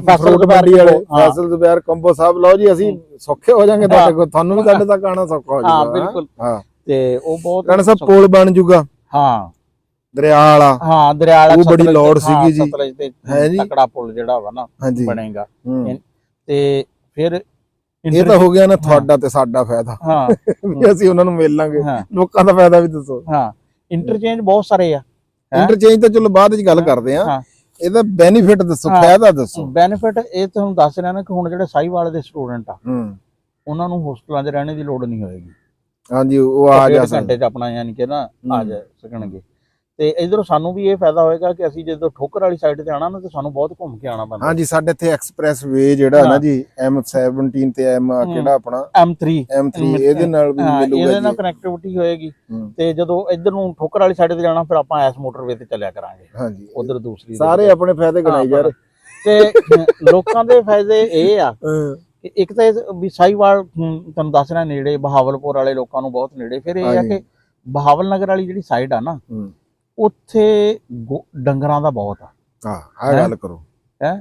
ਫਰੂਟ ਮੰਡੀ ਵਾਲੇ ਫੈਸਲ ਜ਼ੁਬੈਰ ਕੰਬੋ ਸਾਹਿਬ, ਲਓ ਜੀ ਅਸੀਂ ਸੌਖੇ ਹੋ ਜਾਾਂਗੇ ਤੁਹਾਡੇ ਕੋਲ, ਤੁਹਾਨੂੰ ਵੀ ਸਾਡੇ ਤੱਕ ਆਣਾ ਸੌਖਾ ਹੋ ਜਾਊਗਾ। ਹਾਂ ਬਿਲਕੁਲ। ਤੇ ਉਹ ਬਹੁਤ ਰਾਣਾ ਸਾਹਿਬ ਪੁਲ ਬਣ ਜੂਗਾ ਹਾਂ ਦਰਿਆ ਵਾਲਾ, ਹਾਂ ਦਰਿਆ ਵਾਲਾ, ਉਹ ਬੜੀ ਲੋੜ ਸੀਗੀ ਜੀ ਹੈ ਜੀ, ਤਕੜਾ ਪੁਲ ਜਿਹੜਾ ਵਾ ਨਾ ਬਣੇਗਾ। ਤੇ ਫਿਰ ਇਹ ਤਾਂ ਹੋ ਗਿਆ ਨਾ ਤੁਹਾਡਾ ਤੇ ਸਾਡਾ ਫਾਇਦਾ, ਹਾਂ ਵੀ ਅਸੀਂ ਉਹਨਾਂ ਨੂੰ ਮਿਲ ਲਾਂਗੇ, ਲੋਕਾਂ ਦਾ ਫਾਇਦਾ ਵੀ ਦੱਸੋ। ਹਾਂ ਇੰਟਰਚੇਂਜ ਬਹੁਤ ਸਾਰੇ ਆ, ਇੰਟਰਚੇਂਜ ਤਾਂ ਚਲੋ ਬਾਅਦ ਵਿੱਚ ਗੱਲ ਕਰਦੇ ਆ, ਇਹਦਾ ਬੈਨੀਫਿਟ ਦੱਸੋ, ਫਾਇਦਾ ਦੱਸੋ। ਬੈਨੀਫਿਟ ਇਹ ਤੁਹਾਨੂੰ ਦੱਸ ਰਿਹਾ ਨਾ ਕਿ ਹੁਣ ਜਿਹੜੇ ਸਾਹੀਵਾਲ ਦੇ ਸਟੂਡੈਂਟ ਆ ਉਹਨਾਂ ਨੂੰ ਹੋਸਟਲਾਂ 'ਚ ਰਹਿਣੇ ਦੀ ਲੋੜ ਨਹੀਂ ਹੋਏਗੀ। ਹਾਂਜੀ ਉਹ ਆ ਜਾ ਘੰਟੇ 'ਚ ਆਪਣਾ ਯਾਨੀ ਕਿ ਨਾ ਆ ਜਾ ਸਕਣਗੇ। ਤੇ ਇਧਰੋਂ ਸਾਨੂੰ ਵੀ ਇਹ ਫਾਇਦਾ ਹੋਏਗਾ ਕਿ ਅਸੀਂ ਜਦੋਂ ਠੋਕਰ ਵਾਲੀ ਸਾਈਡ ਤੇ ਆਣਾ ਨਾ ਤੇ ਸਾਨੂੰ ਬਹੁਤ ਘੁੰਮ ਕੇ ਆਣਾ ਪੈਂਦਾ। ਹਾਂਜੀ ਸਾਡੇ ਇੱਥੇ ਐਕਸਪ੍ਰੈਸ ਵੇ ਜਿਹੜਾ ਨਾ ਜੀ M17 ਤੇ ਕਿਹੜਾ ਆਪਣਾ M3 ਇਹਦੇ ਨਾਲ ਵੀ ਮਿਲੂਗਾ, ਇਹਦੇ ਨਾਲ ਕਨੈਕਟੀਵਿਟੀ ਹੋਏਗੀ। ਤੇ ਜਦੋਂ ਇਧਰ ਨੂੰ ਠੋਕਰ ਵਾਲੀ ਸਾਈਡ ਤੇ ਜਾਣਾ ਫਿਰ ਆਪਾਂ ਐਸ ਮੋਟਰਵੇ ਤੇ ਚੱਲਿਆ ਕਰਾਂਗੇ। ਹਾਂਜੀ ਉਧਰ ਦੂਸਰੀ ਸਾਰੇ ਆਪਣੇ ਫਾਇਦੇ ਗਣਾਈ ਜਾ ਰਹੇ। ਤੇ ਲੋਕਾਂ ਦੇ ਫਾਇਦੇ ਇਹ ਆ ਕਿ ਇੱਕ ਤਾਂ ਵੀ ਸਾਹੀਵਾਲ ਤੁਹਾਨੂੰ ਦੱਸ ਰਿਹਾ ਨੇੜੇ, ਬਹਾਵਲਪੁਰ ਵਾਲੇ ਲੋਕਾਂ ਨੂੰ ਬਹੁਤ ਨੇੜੇ। ਫਿਰ ਇਹ ਆ ਕਿ ਬਹਾਵਲ ਨਗਰ ਵਾਲੀ ਜਿਹੜੀ ਸਾਈਡ ਆ ਨਾ ਉੱਥੇ ਡੰਗਰਾਂ ਦਾ ਬਹੁਤ ਆ, ਆ ਗੱਲ ਕਰੋ ਹੈ।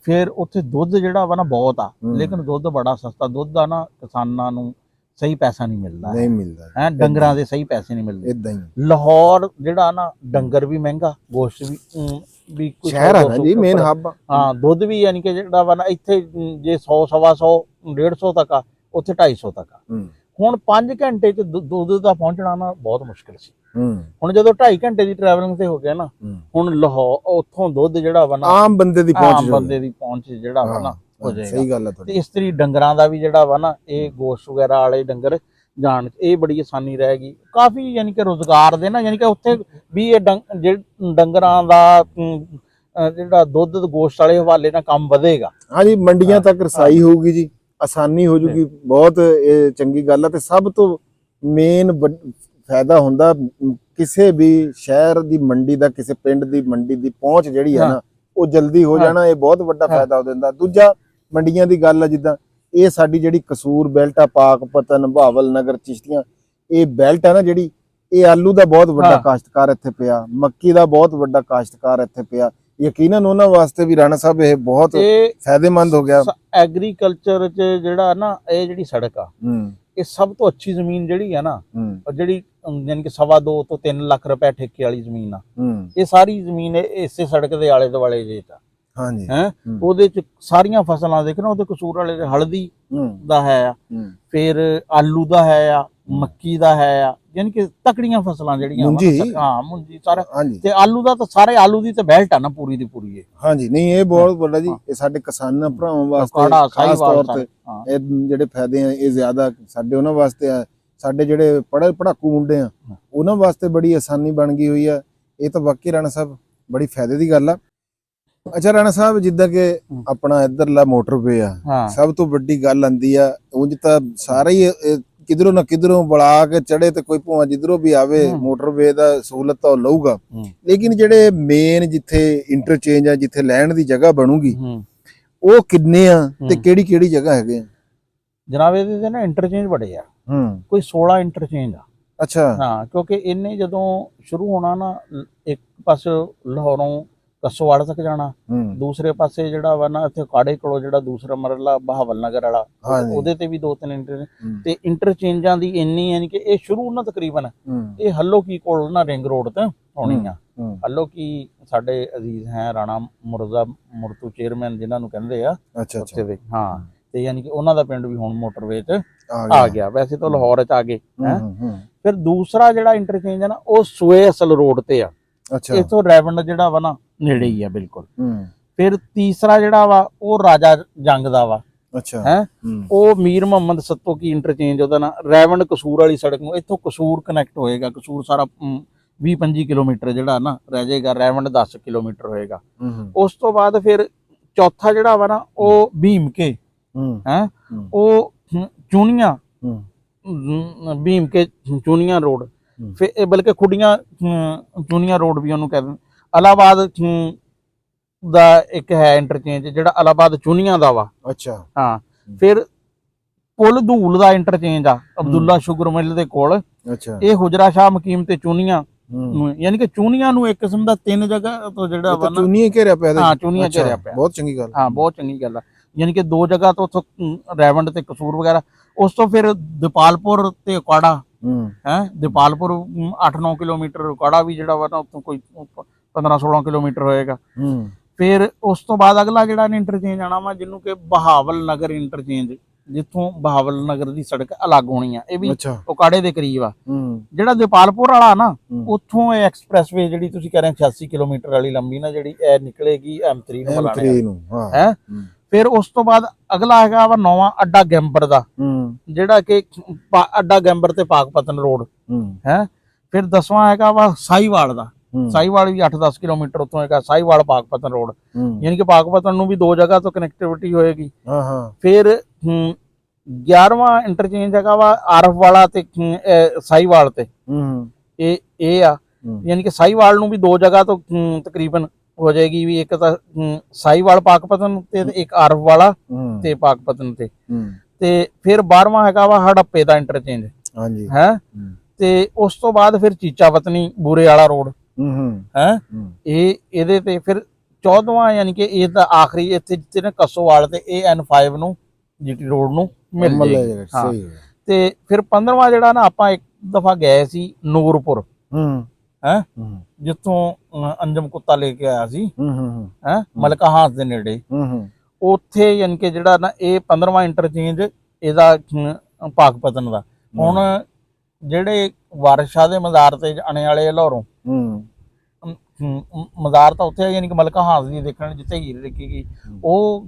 ਫਿਰ ਉੱਥੇ ਦੁੱਧ ਜਿਹੜਾ ਵਾ ਨਾ ਬਹੁਤ ਆ, ਲੇਕਿਨ ਦੁੱਧ ਬੜਾ ਸਸਤਾ ਦੁੱਧ ਦਾ ਨਾ ਕਿਸਾਨਾਂ ਨੂੰ ਸਹੀ ਪੈਸਾ ਨਹੀਂ ਮਿਲਦਾ ਹੈ, ਡੰਗਰਾਂ ਦੇ ਸਹੀ ਪੈਸੇ ਨਹੀਂ ਮਿਲਦੇ ਇਦਾਂ ਹੀ। ਲਾਹੌਰ ਜਿਹੜਾ ਨਾ ਡੰਗਰ ਵੀ ਮਹਿੰਗਾ, ਗੋਸ਼ਤ ਵੀ ਕੋਈ ਸ਼ਹਿਰ ਆ ਨਾ ਜੀ, ਮੇਨ ਹੱਬ। ਹਾਂ ਦੁੱਧ ਵੀ ਯਾਨੀ ਕਿ ਜਿਹੜਾ ਵਾ ਨਾ ਇੱਥੇ ਜੇ 100 ਸਵਾ 100 150 ਤੱਕ ਆ, ਉੱਥੇ 250 ਤੱਕ ਆ। ਹੁਣ 5 ਘੰਟੇ ਚ ਦੁੱਧ ਦਾ ਪਹੁੰਚਣਾ ਨਾ ਬਹੁਤ ਮੁਸ਼ਕਿਲ ਸੀ। ਹੁਣ ਜਦੋਂ 2.5 ਘੰਟੇ ਦੀ ਟਰੈਵਲਿੰਗ ਤੇ ਹੋ ਗਿਆ ਨਾ, ਹੁਣ ਲਾਹੌਰ ਉੱਥੋਂ ਦੁੱਧ ਜਿਹੜਾ ਵਾ ਨਾ ਆਮ ਬੰਦੇ ਦੀ ਪਹੁੰਚ ਜਿਹੜਾ ਵਾ ਨਾ ਹੋ ਜਾਏਗਾ। ਸਹੀ ਗੱਲ ਹੈ। ਤੇ ਇਸ ਤਰੀ ਡੰਗਰਾਂ ਦਾ ਵੀ ਜਿਹੜਾ ਵਾ ਨਾ ਇਹ ਗੋਸ਼ਤ ਵਗੈਰਾ ਵਾਲੇ ਡੰਗਰ ਜਾਣ ਇਹ ਬੜੀ ਆਸਾਨੀ ਰਹੇਗੀ ਕਾਫੀ, ਯਾਨੀ ਕਿ ਰੋਜ਼ਗਾਰ ਦੇ ਨਾ, ਯਾਨੀ ਕਿ ਉੱਥੇ ਵੀ ਇਹ ਡੰਗਰਾਂ ਦਾ ਜਿਹੜਾ ਦੁੱਧ ਗੋਸ਼ਤ ਵਾਲੇ ਹਵਾਲੇ ਨਾਲ ਕੰਮ ਵਧੇਗਾ। ਹਾਂਜੀ ਮੰਡੀਆਂ ਤੱਕ ਰਸਾਈ ਹੋਊਗੀ ਜੀ, ਆਸਾਨੀ ਹੋ ਜੂਗੀ, ਬਹੁਤ ਇਹ ਚੰਗੀ ਗੱਲ ਹੈ। ਤੇ ਸਭ ਤੋਂ ਮੇਨ ਫਾਇਦਾ ਹੁੰਦਾ ਕਿਸੇ ਵੀ ਸ਼ਹਿਰ ਦੀ ਮੰਡੀ ਦਾ, ਕਿਸੇ ਪਿੰਡ ਦੀ ਮੰਡੀ ਦੀ ਪਹੁੰਚ ਜਿਹੜੀ ਹੈ ਨਾ ਉਹ ਜਲਦੀ ਹੋ ਜਾਣਾ, ਇਹ ਬਹੁਤ ਵੱਡਾ ਫਾਇਦਾ ਹੋ ਦਿੰਦਾ। ਦੂਜਾ ਮੰਡੀਆਂ ਦੀ ਗੱਲ ਆ, ਜਿੱਦਾਂ ਇਹ ਸਾਡੀ ਜਿਹੜੀ ਕਸੂਰ ਬੈਲਟ ਆ, ਪਾਕਪਤਨ, ਬਹਾਵਲ ਨਗਰ, ਚਿਸ਼ਤੀਆਂ, ਇਹ ਬੈਲਟ ਆ ਨਾ ਜਿਹੜੀ, ਇਹ ਆਲੂ ਦਾ ਬਹੁਤ ਵੱਡਾ ਕਾਸ਼ਤਕਾਰ ਇੱਥੇ ਪਿਆ, ਮੱਕੀ ਦਾ ਬਹੁਤ ਵੱਡਾ ਕਾਸ਼ਤਕਾਰ ਇੱਥੇ ਪਿਆ। ਯਕੀਨਨ ਉਹਨਾਂ ਵਾਸਤੇ ਵੀ ਰਾਣਾ ਸਾਹਿਬ ਇਹ ਬਹੁਤ ਫਾਇਦੇਮੰਦ ਹੋ ਗਿਆ। ਐਗਰੀਕਲਚਰ ਚ ਜਿਹੜਾ ਨਾ ਇਹ ਜਿਹੜੀ ਸੜਕ ਆ, ਇਹ ਸਭ ਤੋਂ ਅੱਛੀ ਜ਼ਮੀਨ ਜਿਹੜੀ ਆ ਨਾ, ਜਿਹੜੀ ਯਾਨੀ ਕਿ 2.5 ਤੋਂ 3 ਲੱਖ ਰੁਪਏ ਠੇਕੇ ਵਾਲੀ ਜ਼ਮੀਨ ਆ, ਇਹ ਸਾਰੀ ਜ਼ਮੀਨ ਇਸੇ ਸੜਕ ਦੇ ਆਲੇ ਦੁਆਲੇ ਜੇ ਆ। ਹਾਂਜੀ ਹੈ ਉਹਦੇ ਚ ਸਾਰੀਆਂ ਫਸਲਾਂ ਦੇਖਣਾ, ਉਹਦੇ ਕਸੂਰ ਵਾਲੇ ਹਲਦੀ ਦਾ ਹੈ ਆ, ਫਿਰ ਆਲੂ ਦਾ ਹੈ ਆ, ਮੱਕੀ ਦਾ ਹੈ ਆ, ਯਾਨੀ ਕਿ ਤਕੜੀਆਂ ਫਸਲਾਂ ਜਿਹੜੀਆਂ ਹਾਂ ਮੁੰਜੀ ਸਾਰਾ। ਤੇ ਆਲੂ ਦਾ ਤਾਂ ਸਾਰੇ ਆਲੂ ਦੀ ਤਾਂ ਬੈਲਟ ਆ ਨਾ ਪੂਰੀ ਦੀ ਪੂਰੀ। ਹਾਂਜੀ ਨਹੀਂ ਇਹ ਬਹੁਤ ਵੱਡਾ ਜੀ, ਇਹ ਸਾਡੇ ਕਿਸਾਨਾਂ ਭਰਾਵਾਂ ਵਾਸਤੇ ਖਾਸ ਤੌਰ ਤੇ ਇਹ ਜਿਹੜੇ ਫਾਇਦੇ ਆ ਇਹ ਜ਼ਿਆਦਾ ਸਾਡੇ ਉਹਨਾਂ ਵਾਸਤੇ ਆ। ਸਾਡੇ ਜਿਹੜੇ ਪੜਾਕੂ ਮੁੰਡੇ ਆ ਉਹਨਾਂ ਵਾਸਤੇ ਬੜੀ ਆਸਾਨੀ ਬਣ ਗਈ ਹੋਈ ਆ। ਇਹ ਤਾਂ ਵਾਕਈ ਰਾਣਾ ਸਾਹਿਬ ਬੜੀ ਫਾਇਦੇ ਦੀ ਗੱਲ ਆ। ਅੱਛਾ ਰਾਣਾ ਸਾਹਿਬ, ਜਿੱਦਾਂ ਕਿ ਆਪਣਾ ਇੱਧਰਲਾ ਮੋਟਰਵੇ ਆ, ਸਭ ਤੋਂ ਵੱਡੀ ਗੱਲ ਆਂਦੀ ਆ, ਉਂਝ ਤਾਂ ਸਾਰਾ ਹੀ ਕਿਧਰੋਂ ਨਾ ਕਿਧਰੋਂ ਬੁਲਾ ਕੇ ਚੜੇ ਤੇ ਕੋਈ ਭਾਵੇਂ ਜਿੱਧਰੋਂ ਵੀ ਆਵੇ ਮੋਟਰਵੇ ਦਾ ਸਹੂਲਤ ਤਾਂ ਲਊਗਾ, ਲੇਕਿਨ ਜਿਹੜੇ ਮੇਨ ਜਿੱਥੇ ਇੰਟਰਚੇਂਜ ਆ, ਜਿੱਥੇ ਲੈਣ ਦੀ ਜਗ੍ਹਾ ਬਣੂਗੀ, ਉਹ ਕਿੰਨੇ ਆ ਤੇ ਕਿਹੜੀ ਕਿਹੜੀ ਜਗ੍ਹਾ ਹੈਗੇ ਆ? ਜਨਾਬ ਇਹਦੇ ਨਾ ਇੰਟਰਚੇਂਜ ਬੜੇ ਆ, ਕੋਈ 16 ਇੰਟਰਚੇਂਜ ਆ। ਅੱਛਾ ਹਾਂ, ਕਿਉਂਕਿ ਇਹਨੇ ਜਦੋਂ ਸ਼ੁਰੂ ਹੋਣਾ ਨਾ, ਇੱਕ ਪਾਸੇ ਲਾਹੌਰੋਂ ਕੱਸੋਵਾਲ ਤੱਕ ਜਾਣਾ, ਦੂਸਰੇ ਪਾਸੇ ਜਿਹੜਾ ਵਾ ਨਾ ਇੱਥੇ ਕਾੜੇ ਕੋਲੋਂ ਜਿਹੜਾ ਦੂਸਰਾ ਮਰਲਾ ਬਹਾਵਲ ਨਗਰ ਵਾਲਾ, ਉਹਦੇ ਤੇ ਵੀ 2-3 ਇੰਟਰਚੇਂਜ ਤੇ ਇੰਟਰਚੇਂਜਾਂ ਦੀ ਇੰਨੀ, ਯਾਨੀ ਕਿ ਇਹ ਸ਼ੁਰੂ ਨਾ ਤਕਰੀਬਨ ਇਹ ਹੱਲੋਕੀ ਕੋਲ ਨਾ ਰਿੰਗ ਰੋਡ ਤੇ ਹੋਣੀ ਆ। ਹੱਲੋਕੀ ਸਾਡੇ ਅਜ਼ੀਜ਼ ਹੈ ਰਾਣਾ ਮੁਰਤੂ ਚੇਅਰਮੈਨ ਜਿਹਨਾਂ ਨੂੰ ਕਹਿੰਦੇ ਆ ਉੱਥੇ ਦੇ, ਹਾਂ, ਤੇ ਯਾਨੀ ਕਿ ਉਹਨਾਂ ਦਾ ਪਿੰਡ ਵੀ ਹੁਣ ਮੋਟਰਵੇ ਚ ਆ ਗਿਆ। ਵੈਸੇ ਤਾਂ ਲਾਹੌਰ ਚ ਆ ਗਏ ਹੈ। ਫਿਰ ਦੂਸਰਾ ਜਿਹੜਾ ਇੰਟਰਚੇਂਜ ਹੈ ਨਾ ਉਹ ਸੋਏ ਅਸਲ ਰੋਡ ਤੇ ਆ, ਇਥੋਂ ਰੈਵਨ ਜਿਹੜਾ ਵਾ ਨਾ ਨੇੜੇ ਹੀ ਆ ਬਿਲਕੁਲ। ਫਿਰ ਤੀਸਰਾ ਜਿਹੜਾ ਵਾ ਉਹ ਰਾਜਾ ਜੰਗ ਦਾ ਵਾ, ਅੱਛਾ ਹੈ, ਉਹ ਮੀਰ ਮੁਹੰਮਦ ਸੱਤੋ ਕੀ ਇੰਟਰਚੇਂਜ ਉਹਦਾ ਨਾ, ਰੈਵਨ ਕਸੂਰ ਵਾਲੀ ਸੜਕ ਨੂੰ ਇੱਥੋਂ ਕਸੂਰ ਕਨੈਕਟ ਹੋਏਗਾ। ਕਸੂਰ ਸਾਰਾ 20-25 ਕਿਲੋਮੀਟਰ ਜਿਹੜਾ ਨਾ ਰਹਿ ਜਾਏਗਾ, ਰੈਵਨ 10 ਕਿਲੋਮੀਟਰ ਹੋਏਗਾ। ਉਸ ਤੋਂ ਬਾਅਦ ਫਿਰ ਚੌਥਾ ਜਿਹੜਾ ਵਾ ਨਾ ਉਹ ਭੀਮ ਕੇ ਹੈ ਉਹ ਚੂਨੀਆਂ ਭੀਮ ਕੇ ਚੂਨੀਆਂ ਰੋਡ, ਫਿਰ ਇਹ ਬਲਕਿ ਖੁੱਡੀਆਂ ਚੂਨੀਆਂ ਰੋਡ ਵੀ ਉਹਨੂੰ ਕਹਿੰਦੇ। ਇਲਾਹਾਬਾਦ ਦਾ ਇੱਕ ਹੈ ਇੰਟਰਚੇਂਜ ਜਿਹੜਾ ਇਲਾਹਾਬਾਦ ਚੂਨੀਆਂ ਦਾ ਵਾ। ਅੱਛਾ ਹਾਂ, ਫਿਰ ਪੁਲ ਧੂਲ ਦਾ ਇੰਟਰਚੇਂਜ ਆ ਅਬਦੁੱਲਾ ਸ਼ੂਗਰ ਮਿਲ ਦੇ ਕੋਲ। ਅੱਛਾ, ਇਹ ਹੁਜਰਾ ਸ਼ਾਹ ਮਕੀਮ ਤੇ ਚੂਨੀਆਂ, ਯਾਨੀ ਕਿ ਚੂਨੀਆਂ ਨੂੰ ਇੱਕ ਕਿਸਮ ਦਾ 3 ਜਗ੍ਹਾ ਤੋਂ ਜਿਹੜਾ ਵਾ ਨਾ ਚੂਨੀਆਂ ਘੇਰਿਆ ਪਿਆ। ਹਾਂ, ਚੂਨੀਆਂ ਘੇਰਿਆ ਪਿਆ। ਬਹੁਤ ਚੰਗੀ ਗੱਲ। ਹਾਂ, ਬਹੁਤ ਚੰਗੀ ਗੱਲ ਆ। ਯਾਨੀ ਕਿ 2 ਜਗ੍ਹਾ ਤੋਂ ਉੱਥੋਂ ਰੈਵੰਡ ਤੇ ਕਸੂਰ ਵਗੈਰਾ, ਉਸ ਤੋਂ ਫਿਰ ਦੀਪਾਲਪੁਰ ਤੇ ਉਕਾੜਾ ਹੈ। ਦੀਪਾਲਪੁਰ 8-9 ਕਿਲੋਮੀਟਰ, ਉਕਾੜਾ ਵੀ ਜਿਹੜਾ ਵਾ ਨਾ ਉੱਥੋਂ ਕੋਈ 15-16 ਕਿਲੋਮੀਟਰ ਹੋਏਗਾ। ਫਿਰ ਉਸ ਤੋਂ ਬਾਅਦ ਅਗਲਾ ਜਿਹੜਾ ਇੰਟਰਚੇਂਜ ਆਣਾ ਵਾ ਜਿਹਨੂੰ ਕਿ ਬਹਾਵਲ ਨਗਰ ਇੰਟਰਚੇਂਜ, ਜਿੱਥੋਂ ਬਹਾਵਲ ਨਗਰ ਦੀ ਸੜਕ ਅਲੱਗ ਹੋਣੀ ਆ, ਇਹ ਵੀ ਉਕਾੜੇ ਦੇ ਕਰੀਬ ਆ। ਜਿਹੜਾ ਦੀਪਾਲਪੁਰ ਵਾਲਾ ਨਾ ਉੱਥੋਂ ਇਹ ਐਕਸਪ੍ਰੈਸਵੇ ਜਿਹੜੀ ਤੁਸੀਂ ਕਹਿ ਰਹੇ 86 ਕਿਲੋਮੀਟਰ ਵਾਲੀ ਲੰਬੀ ਨਾ ਜਿਹੜੀ ਇਹ ਨਿਕਲੇਗੀ M3 ਨੂੰ ਬੁਲਾਣੇ ਹੈ। ਫਿਰ ਉਸ ਤੋਂ ਬਾਅਦ ਅਗਲਾ ਹੈਗਾ ਵਾ ਨਵਾਂ ਅੱਡਾ ਗੈਂਬਰ ਦਾ, ਜਿਹੜਾ ਕਿ ਅੱਡਾ ਗੈਂਬਰ ਤੇ ਪਾਕਪਤਨ ਰੋਡ ਹੈ। ਫਿਰ 10ਵਾਂ ਹੈਗਾ ਵਾ ਸਾਈਵਾਲ ਦਾ, ਸਾਈਵਾਲ ਵੀ 8-10 ਕਿਲੋਮੀਟਰ ਉੱਥੋਂ ਹੈਗਾ, ਸਾਈਵਾਲ ਪਾਕਪਤਨ ਰੋਡ, ਯਾਨੀ ਕਿ ਪਾਕਪਤਨ ਨੂੰ ਵੀ 2 ਜਗ੍ਹਾ ਤੋਂ ਕਨੈਕਟੀਵਿਟੀ ਹੋਏਗੀ। ਫਿਰ 11ਵਾਂ ਇੰਟਰਚੇਂਜ ਹੈਗਾ ਵਾ ਆਰਫ ਵਾਲਾ ਤੇ ਸਾਈਵਾਲ ਤੇ, ਇਹ ਆ ਯਾਨੀ ਕਿ ਸਾਈਵਾਲ ਨੂੰ ਵੀ 2 ਜਗ੍ਹਾ ਤੋਂ ਤਕਰੀਬਨ ਹੋ ਜਾਏਗੀ ਵੀ, ਇੱਕ ਤਾਂ ਸਾਈਵਾਲ ਪਾਕਪਤਨ ਤੇ ਇੱਕ ਆਰਫ ਵਾਲਾ ਤੇ ਪਾਕਪਤਨ ਤੇ ਫਿਰ 12ਵਾਂ ਹੈਗਾ ਵਾ ਹੜੱਪੇ ਦਾ ਇੰਟਰਚੇਂਜ ਹੈ। ਤੇ ਉਸ ਤੋਂ ਬਾਅਦ ਫਿਰ ਚੀਚਾ ਵਤਨੀ ਬੂਰੇ ਵਾਲਾ ਰੋਡ ਹੈ, ਇਹਦੇ ਤੇ ਫਿਰ 14ਵਾਂ ਯਾਨੀ ਕਿ ਇਹ ਤਾਂ ਆਖਰੀ ਇੱਥੇ ਜਿੱਥੇ ਨਾ ਕਸੋਵਾਲ ਤੇ AN5 ਨੂੰ GT ਰੋਡ ਨੂੰ ਮਿਲ ਜਾਏਗਾ। ਤੇ ਫਿਰ 15ਵਾਂ ਜਿਹੜਾ ਨਾ ਆਪਾਂ ਇੱਕ ਦਫਾ ਗਏ ਸੀ ਨੂਰਪੁਰ ਹੈ, ਜਿੱਥੋਂ ਅੰਜਮ ਕੁੱਤਾ ਲੈ ਕੇ ਆਇਆ ਸੀ ਹੈ, ਮਲਕਾ ਹਾਸ ਦੇ ਨੇੜੇ, ਉੱਥੇ ਯਾਨੀ ਕਿ ਜਿਹੜਾ ਨਾ ਇਹ 15ਵਾਂ ਇੰਟਰਚੇਂਜ ਇਹਦਾ ਪਾਕਪਤਨ ਦਾ। ਹੁਣ ਜਿਹੜੇ ਵਾਰਿਸ ਸ਼ਾਹ ਦੇ ਮਜ਼ਾਰ ਤੇ ਆਣੇ ਵਾਲੇ ਲਾਹੌਰੋਂ, ਮਜ਼ਾਰ ਤਾਂ ਉੱਥੇ ਯਾਨੀ ਕਿ ਮਲਕਾ ਹਾਸ ਦੀ ਦੇਖਣ ਜਿੱਥੇ ਹੀਰ ਰੱਖੀ ਗਈ, ਉਹ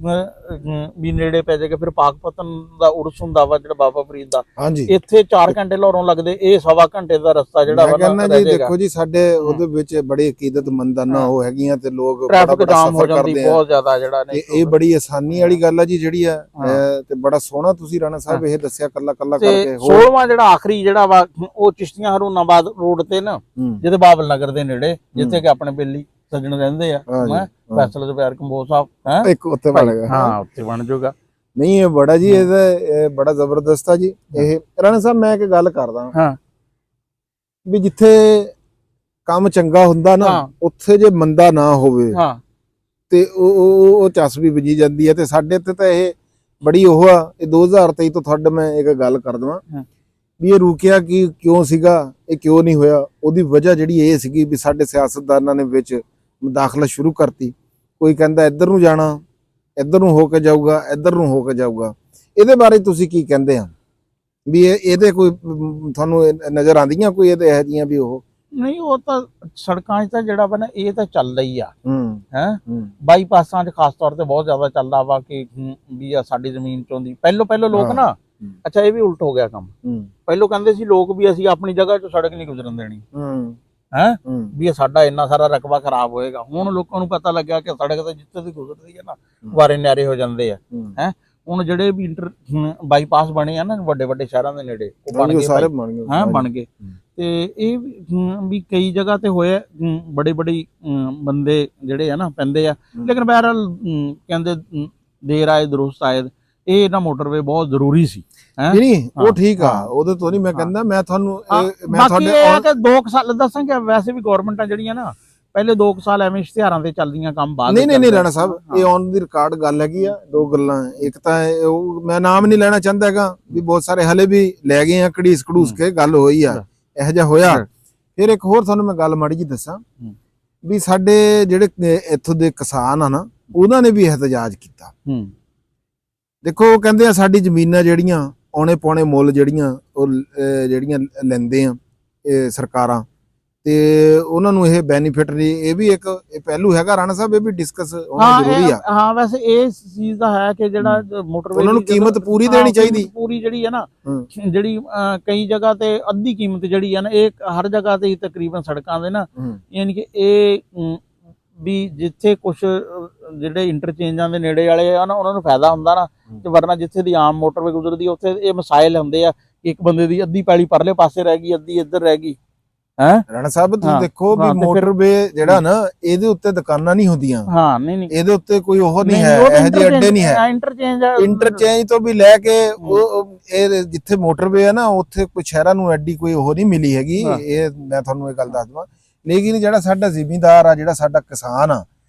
ਵੀ ਨੇੜੇ ਪੈ ਜਾਏਗਾ। ਫਿਰ ਪਾਕਪਤਨ ਦਾ ਉਰਸ ਹੁੰਦਾ ਵਾ ਜਿਹੜਾ ਬਾਬਾ ਫਰੀਦ ਦਾ, ਇੱਥੇ 4 ਘੰਟੇ ਲਾਹੌਰੋਂ ਲੱਗਦੇ, ਇਹ 1.25 ਘੰਟੇ ਦਾ ਰਸਤਾ ਜਿਹੜਾ ਵਾ ਜੀ। ਦੇਖੋ ਜੀ ਸਾਡੇ ਉਹਦੇ ਵਿੱਚ ਬੜੀ ਅਕੀਦਤਮੰਦਾਨਾ ਉਹ ਹੈਗੀਆਂ ਤੇ ਲੋਕ ਟ੍ਰੈਫਿਕ ਜਾਮ ਹੋ ਜਾਂਦੀ ਬਹੁਤ ਜ਼ਿਆਦਾ ਜਿਹੜਾ ਨੇ, ਇਹ ਬੜੀ ਆਸਾਨੀ ਵਾਲੀ ਗੱਲ ਆ ਜੀ ਜਿਹੜੀ ਆ। ਤੇ ਬੜਾ ਸੋਹਣਾ ਤੁਸੀਂ ਰਾਣਾ ਸਾਹਿਬ ਇਹ ਦੱਸਿਆ ਕੱਲਾ ਕਰਕੇ। 16ਵਾਂ ਜਿਹੜਾ ਆਖਰੀ ਜਿਹੜਾ ਵਾ ਉਹ ਚਿਸ਼ਤੀਆਂ ਹਰੂਨਾਬਾਦ ਰੋਡ ਤੇ ਨਾ, ਜਿਹਦੇ ਬਾਬਲ ਨਗਰ ਦੇ ਨੇੜੇ, ਜਿੱਥੇ ਕਿ ਆਪਣੇ ਬੇਲੀ ਸੱਜਣ ਰਹਿੰਦੇ ਆ, ਫੈਸਲ ਜ਼ੁਬੈਰ ਕੰਬੋਜ ਸਾਹਿਬ ਹੈ, ਇੱਕ ਉੱਥੇ ਬਣ ਗਿਆ। ਹਾਂ, ਉੱਥੇ ਬਣ ਜਾਊਗਾ। ਨਹੀਂ, ਇਹ ਬੜਾ ਜੀ ਇਹਦਾ ਬੜਾ ਜ਼ਬਰਦਸਤ ਆ ਜੀ ਇਹ। ਰਾਣਾ ਸਾਹਿਬ ਮੈਂ ਇੱਕ ਗੱਲ ਕਰਦਾ ਵੀ ਜਿੱਥੇ ਕੰਮ ਚੰਗਾ ਹੁੰਦਾ ਨਾ ਉੱਥੇ ਜੇ ਮੰਦਾ ਨਾ ਹੋਵੇ ਤੇ ਉਹ ਚਸਬੀ ਵੱਜੀ ਜਾਂਦੀ ਹੈ। ਤੇ ਸਾਡੇ ਇੱਥੇ ਤਾਂ ਇਹ ਬੜੀ ਉਹ ਆ। ਇਹ 2023 ਤੋਂ ਤੁਹਾਡੇ ਮੈਂ ਇੱਕ ਗੱਲ ਕਰ ਦਵਾਂ ਵੀ ਇਹ ਰੁਕਿਆ ਕਿਉਂ ਸੀਗਾ, ਇਹ ਕਿਉਂ ਨਹੀਂ ਹੋਇਆ। ਉਹਦੀ ਵਜ੍ਹਾ ਜਿਹੜੀ ਇਹ ਸੀਗੀ ਵੀ ਸਾਡੇ ਸਿਆਸਤਦਾਨਾਂ ਨੇ ਵਿੱਚ ਦਾਖਲਾ ਸ਼ੁਰੂ ਕਰਤੀ। ਕੋਈ ਕਹਿੰਦਾ ਇੱਧਰ ਨੂੰ ਜਾਣਾ, ਇੱਧਰ ਨੂੰ ਹੋ ਕੇ ਜਾਊਗਾ, ਇੱਧਰ ਨੂੰ ਹੋ ਕੇ ਜਾਊਗਾ। ਇਹਦੇ ਬਾਰੇ ਤੁਸੀਂ ਕੀ ਕਹਿੰਦੇ ਆ ਵੀ ਇਹਦੇ ਕੋਈ ਤੁਹਾਨੂੰ ਨਜ਼ਰ ਆਉਂਦੀਆਂ ਕੋਈ ਇਹਦੇ ਇਹੋ ਜਿਹੀਆਂ ਵੀ ਉਹ ਨਹੀਂ? ਉਹ ਤਾਂ ਸੜਕਾਂ 'ਚ ਤਾਂ ਜਿਹੜਾ ਵਾ ਨਾ ਇਹ ਤਾਂ ਚੱਲਦਾ ਹੀ ਆ ਹੈ, ਬਾਈਪਾਸਾਂ 'ਚ ਖਾਸ ਤੌਰ ਤੇ ਬਹੁਤ ਜ਼ਿਆਦਾ ਚੱਲਦਾ ਵਾ ਕਿ ਵੀ ਆ ਸਾਡੀ ਜ਼ਮੀਨ ਚੋਂ ਦੀ। ਪਹਿਲੋਂ ਲੋਕ ਨਾ, ਅੱਛਾ ਇਹ ਵੀ ਉਲਟ ਹੋ ਗਿਆ ਕੰਮ। ਪਹਿਲੋਂ ਕਹਿੰਦੇ ਸੀ ਲੋਕ ਵੀ ਅਸੀਂ ਆਪਣੀ ਜਗ੍ਹਾ 'ਚੋਂ ਸੜਕ ਨਹੀਂ ਗੁਜ਼ਰਨ ਦੇਣੀ ਹੈ, ਵੀ ਸਾਡਾ ਇੰਨਾ ਸਾਰਾ ਰਕਬਾ ਖਰਾਬ ਹੋਏਗਾ। ਹੁਣ ਲੋਕਾਂ ਨੂੰ ਪਤਾ ਲੱਗਿਆ ਕਿ ਸੜਕ ਤੇ ਜਿੱਥੇ ਦੀ ਗੁਜ਼ਰਦੀ ਹੈ ਨਾ ਵਾਰੇ ਨਿਆਰੇ ਹੋ ਜਾਂਦੇ ਆ ਹੈ। ਹੁਣ ਜਿਹੜੇ ਵੀ ਬਾਈਪਾਸ ਬਣੇ ਆ ਨਾ ਵੱਡੇ ਵੱਡੇ ਸ਼ਹਿਰਾਂ ਦੇ ਨੇੜੇ, ਉਹ ਬਣ ਗਏ ਤੇ ਇਹ ਵੀ ਕਈ ਜਗ੍ਹਾ ਤੇ ਹੋਇਆ। ਬੜੇ ਬੰਦੇ ਜਿਹੜੇ ਆ ਨਾ ਪੈਂਦੇ ਆ, ਲੇਕਿਨ ਬਹਿਰਹਾਲ ਕਹਿੰਦੇ ਦੇਰ ਆਏ ਦਰੁਸਤ ਆਏ। ਇਹ ਨਾ ਮੋਟਰਵੇ ਬਹੁਤ ਜ਼ਰੂਰੀ ਸੀ। ਨਹੀਂ ਉਹ ਠੀਕ ਆ, ਉਹਦੇ ਤੋਂ ਨਹੀਂ ਮੈਂ ਕਹਿੰਦਾ। ਮੈਂ ਤੁਹਾਨੂੰ ਕਿ 2 ਸਾਲ ਦੱਸਾਂਗੇ, ਵੈਸੇ ਵੀ ਗਵਰਨਮੈਂਟਾਂ ਜਿਹੜੀਆਂ ਨਾ ਪਹਿਲੇ 2 ਸਾਲ ਐਵੇਂ ਇਸ਼ਤਿਹਾਰਾਂ ਤੇ ਚੱਲਦੀਆਂ ਕੰਮ ਬਾਅਦ ਨਹੀਂ ਰਾਣਾ ਸਾਹਿਬ, ਇਹ ਔਨ ਦੀ ਰਿਕਾਰਡ ਗੱਲ ਹੈਗੀ ਆ। 2 ਗੱਲਾਂ, ਇੱਕ ਤਾਂ ਉਹ ਮੈਂ ਨਾਮ ਨਹੀਂ ਲੈਣਾ ਚਾਹੁੰਦਾ ਹੈਗਾ ਵੀ ਬਹੁਤ ਸਾਰੇ ਹਲੇ ਵੀ ਲੈ ਗਏ ਆ ਘੜੀਸ ਘੜੂਸ ਕੇ ਗੱਲ ਹੋਈ ਆ, ਇਹੋ ਜਿਹਾ ਹੋਇਆ। ਫਿਰ ਇੱਕ ਹੋਰ ਤੁਹਾਨੂੰ ਮੈਂ ਗੱਲ ਮਾੜੀ ਜੀ ਦੱਸਾਂ ਵੀ ਸਾਡੇ ਜਿਹੜੇ ਇੱਥੋਂ ਦੇ ਕਿਸਾਨ ਆ ਨਾ, ਉਹਨਾਂ ਨੇ ਵੀ ਇਹਤਜਾਜ ਕੀਤਾ। ਦੇਖੋ ਉਹ ਕਹਿੰਦੇ ਆ ਸਾਡੀ ਜ਼ਮੀਨਾਂ ਜਿਹੜੀਆਂ ਔਣੇ ਪੌਣੇ ਮੁੱਲ ਜਿਹੜੀਆਂ ਲੈਂਦੇ ਆ ਇਹ ਸਰਕਾਰਾਂ, ਤੇ ਉਹਨਾਂ ਨੂੰ ਇਹ ਬੈਨੀਫਿਟ ਨਹੀਂ। ਇਹ ਵੀ ਇੱਕ ਪਹਿਲੂ ਹੈਗਾ ਰਾਣਾ ਸਾਹਿਬ, ਇਹ ਵੀ ਡਿਸਕਸ ਹੋਣਾ ਜ਼ਰੂਰੀ ਆ। ਹਾਂ, ਵੈਸੇ ਇਹ ਚੀਜ਼ ਦਾ ਹੈ ਕਿ ਜਿਹੜਾ ਮੋਟਰਵੇ ਉਹਨਾਂ ਨੂੰ ਕੀਮਤ ਪੂਰੀ ਦੇਣੀ ਚਾਹੀਦੀ, ਪੂਰੀ ਜਿਹੜੀ ਹੈ ਨਾ, ਜਿਹੜੀ ਕਈ ਜਗ੍ਹਾ ਤੇ ਅੱਧੀ ਕੀਮਤ ਜਿਹੜੀ ਹੈ ਨਾ, ਇਹ ਹਰ ਜਗ੍ਹਾ ਤੇ ਤਕਰੀਬਨ ਸੜਕਾਂ ਦੇ ਨਾ, ਯਾਨੀ ਕਿ ਇਹ ਵੀ ਜਿੱਥੇ ਕੁਝ ਜਿਹੜੇ ਇੰਟਰਚੇਂਜਾਂ ਦੇ ਨੇੜੇ ਵਾਲੇ ਆ ਨਾ ਉਹਨਾਂ ਨੂੰ ਫਾਇਦਾ ਹੁੰਦਾ ਨਾ, ਤੇ ਵਰਨਾ ਜਿੱਥੇ ਦੀ ਆਮ ਮੋਟਰਵੇ ਗੁਜ਼ਰਦੀ ਆ ਉੱਥੇ ਇਹ ਮਸਾਇਲ ਹੁੰਦੇ ਆ ਕਿ ਇੱਕ ਬੰਦੇ ਦੀ ਅੱਧੀ ਪੈਲੀ ਪਰਲੇ ਪਾਸੇ ਰਹਿ ਗਈ, ਅੱਧੀ ਇੱਧਰ ਰਹਿ ਗਈ ਹੈ। ਰਾਣਾ ਸਾਹਿਬ ਤੁਸੀਂ ਹਾਂ, ਦੇਖੋ ਵੀ ਹਾਂ, ਤੇ ਫਿਰ- ਮੋਟਰਵੇ ਜਿਹੜਾ ਨਾ ਇਹਦੇ ਉੱਤੇ ਦੁਕਾਨਾਂ ਨਹੀਂ ਹੁੰਦੀਆਂ, ਹਾਂ ਨਹੀਂ ਨਹੀਂ ਇਹਦੇ ਉੱਤੇ ਕੋਈ ਉਹ ਨਹੀਂ ਹੈ, ਉਹ ਤਾਂ ਇਹੋ ਜਿਹੇ ਅੱਡੇ ਨਹੀਂ ਹੈ। ਇੰਟਰਚੇਂਜ ਇੰਟਰਚੇਂਜ ਤੋਂ ਵੀ ਲੈ ਕੇ ਉਹ ਇਹ ਜਿੱਥੇ ਮੋਟਰਵੇ ਹੈ ਨਾ ਉੱਥੇ ਕੋਈ ਸ਼ਹਿਰਾਂ ਨੂੰ ਐਡੀ ਕੋਈ ਉਹ ਨਹੀਂ ਮਿਲੀ ਹੈਗੀ। ਹਾਂ। ਇਹ ਮੈਂ ਤੁਹਾਨੂੰ ਇਹ ਗੱਲ ਦੱਸ ਦਵਾਂ, ਲੇਕਿਨ ਜਿਹੜਾ ਸਾਡਾ ਜ਼ਿਮੀਂਦਾਰ ਆ, ਜਿਹੜਾ ਸਾਡਾ ਕਿਸਾਨ ਆ,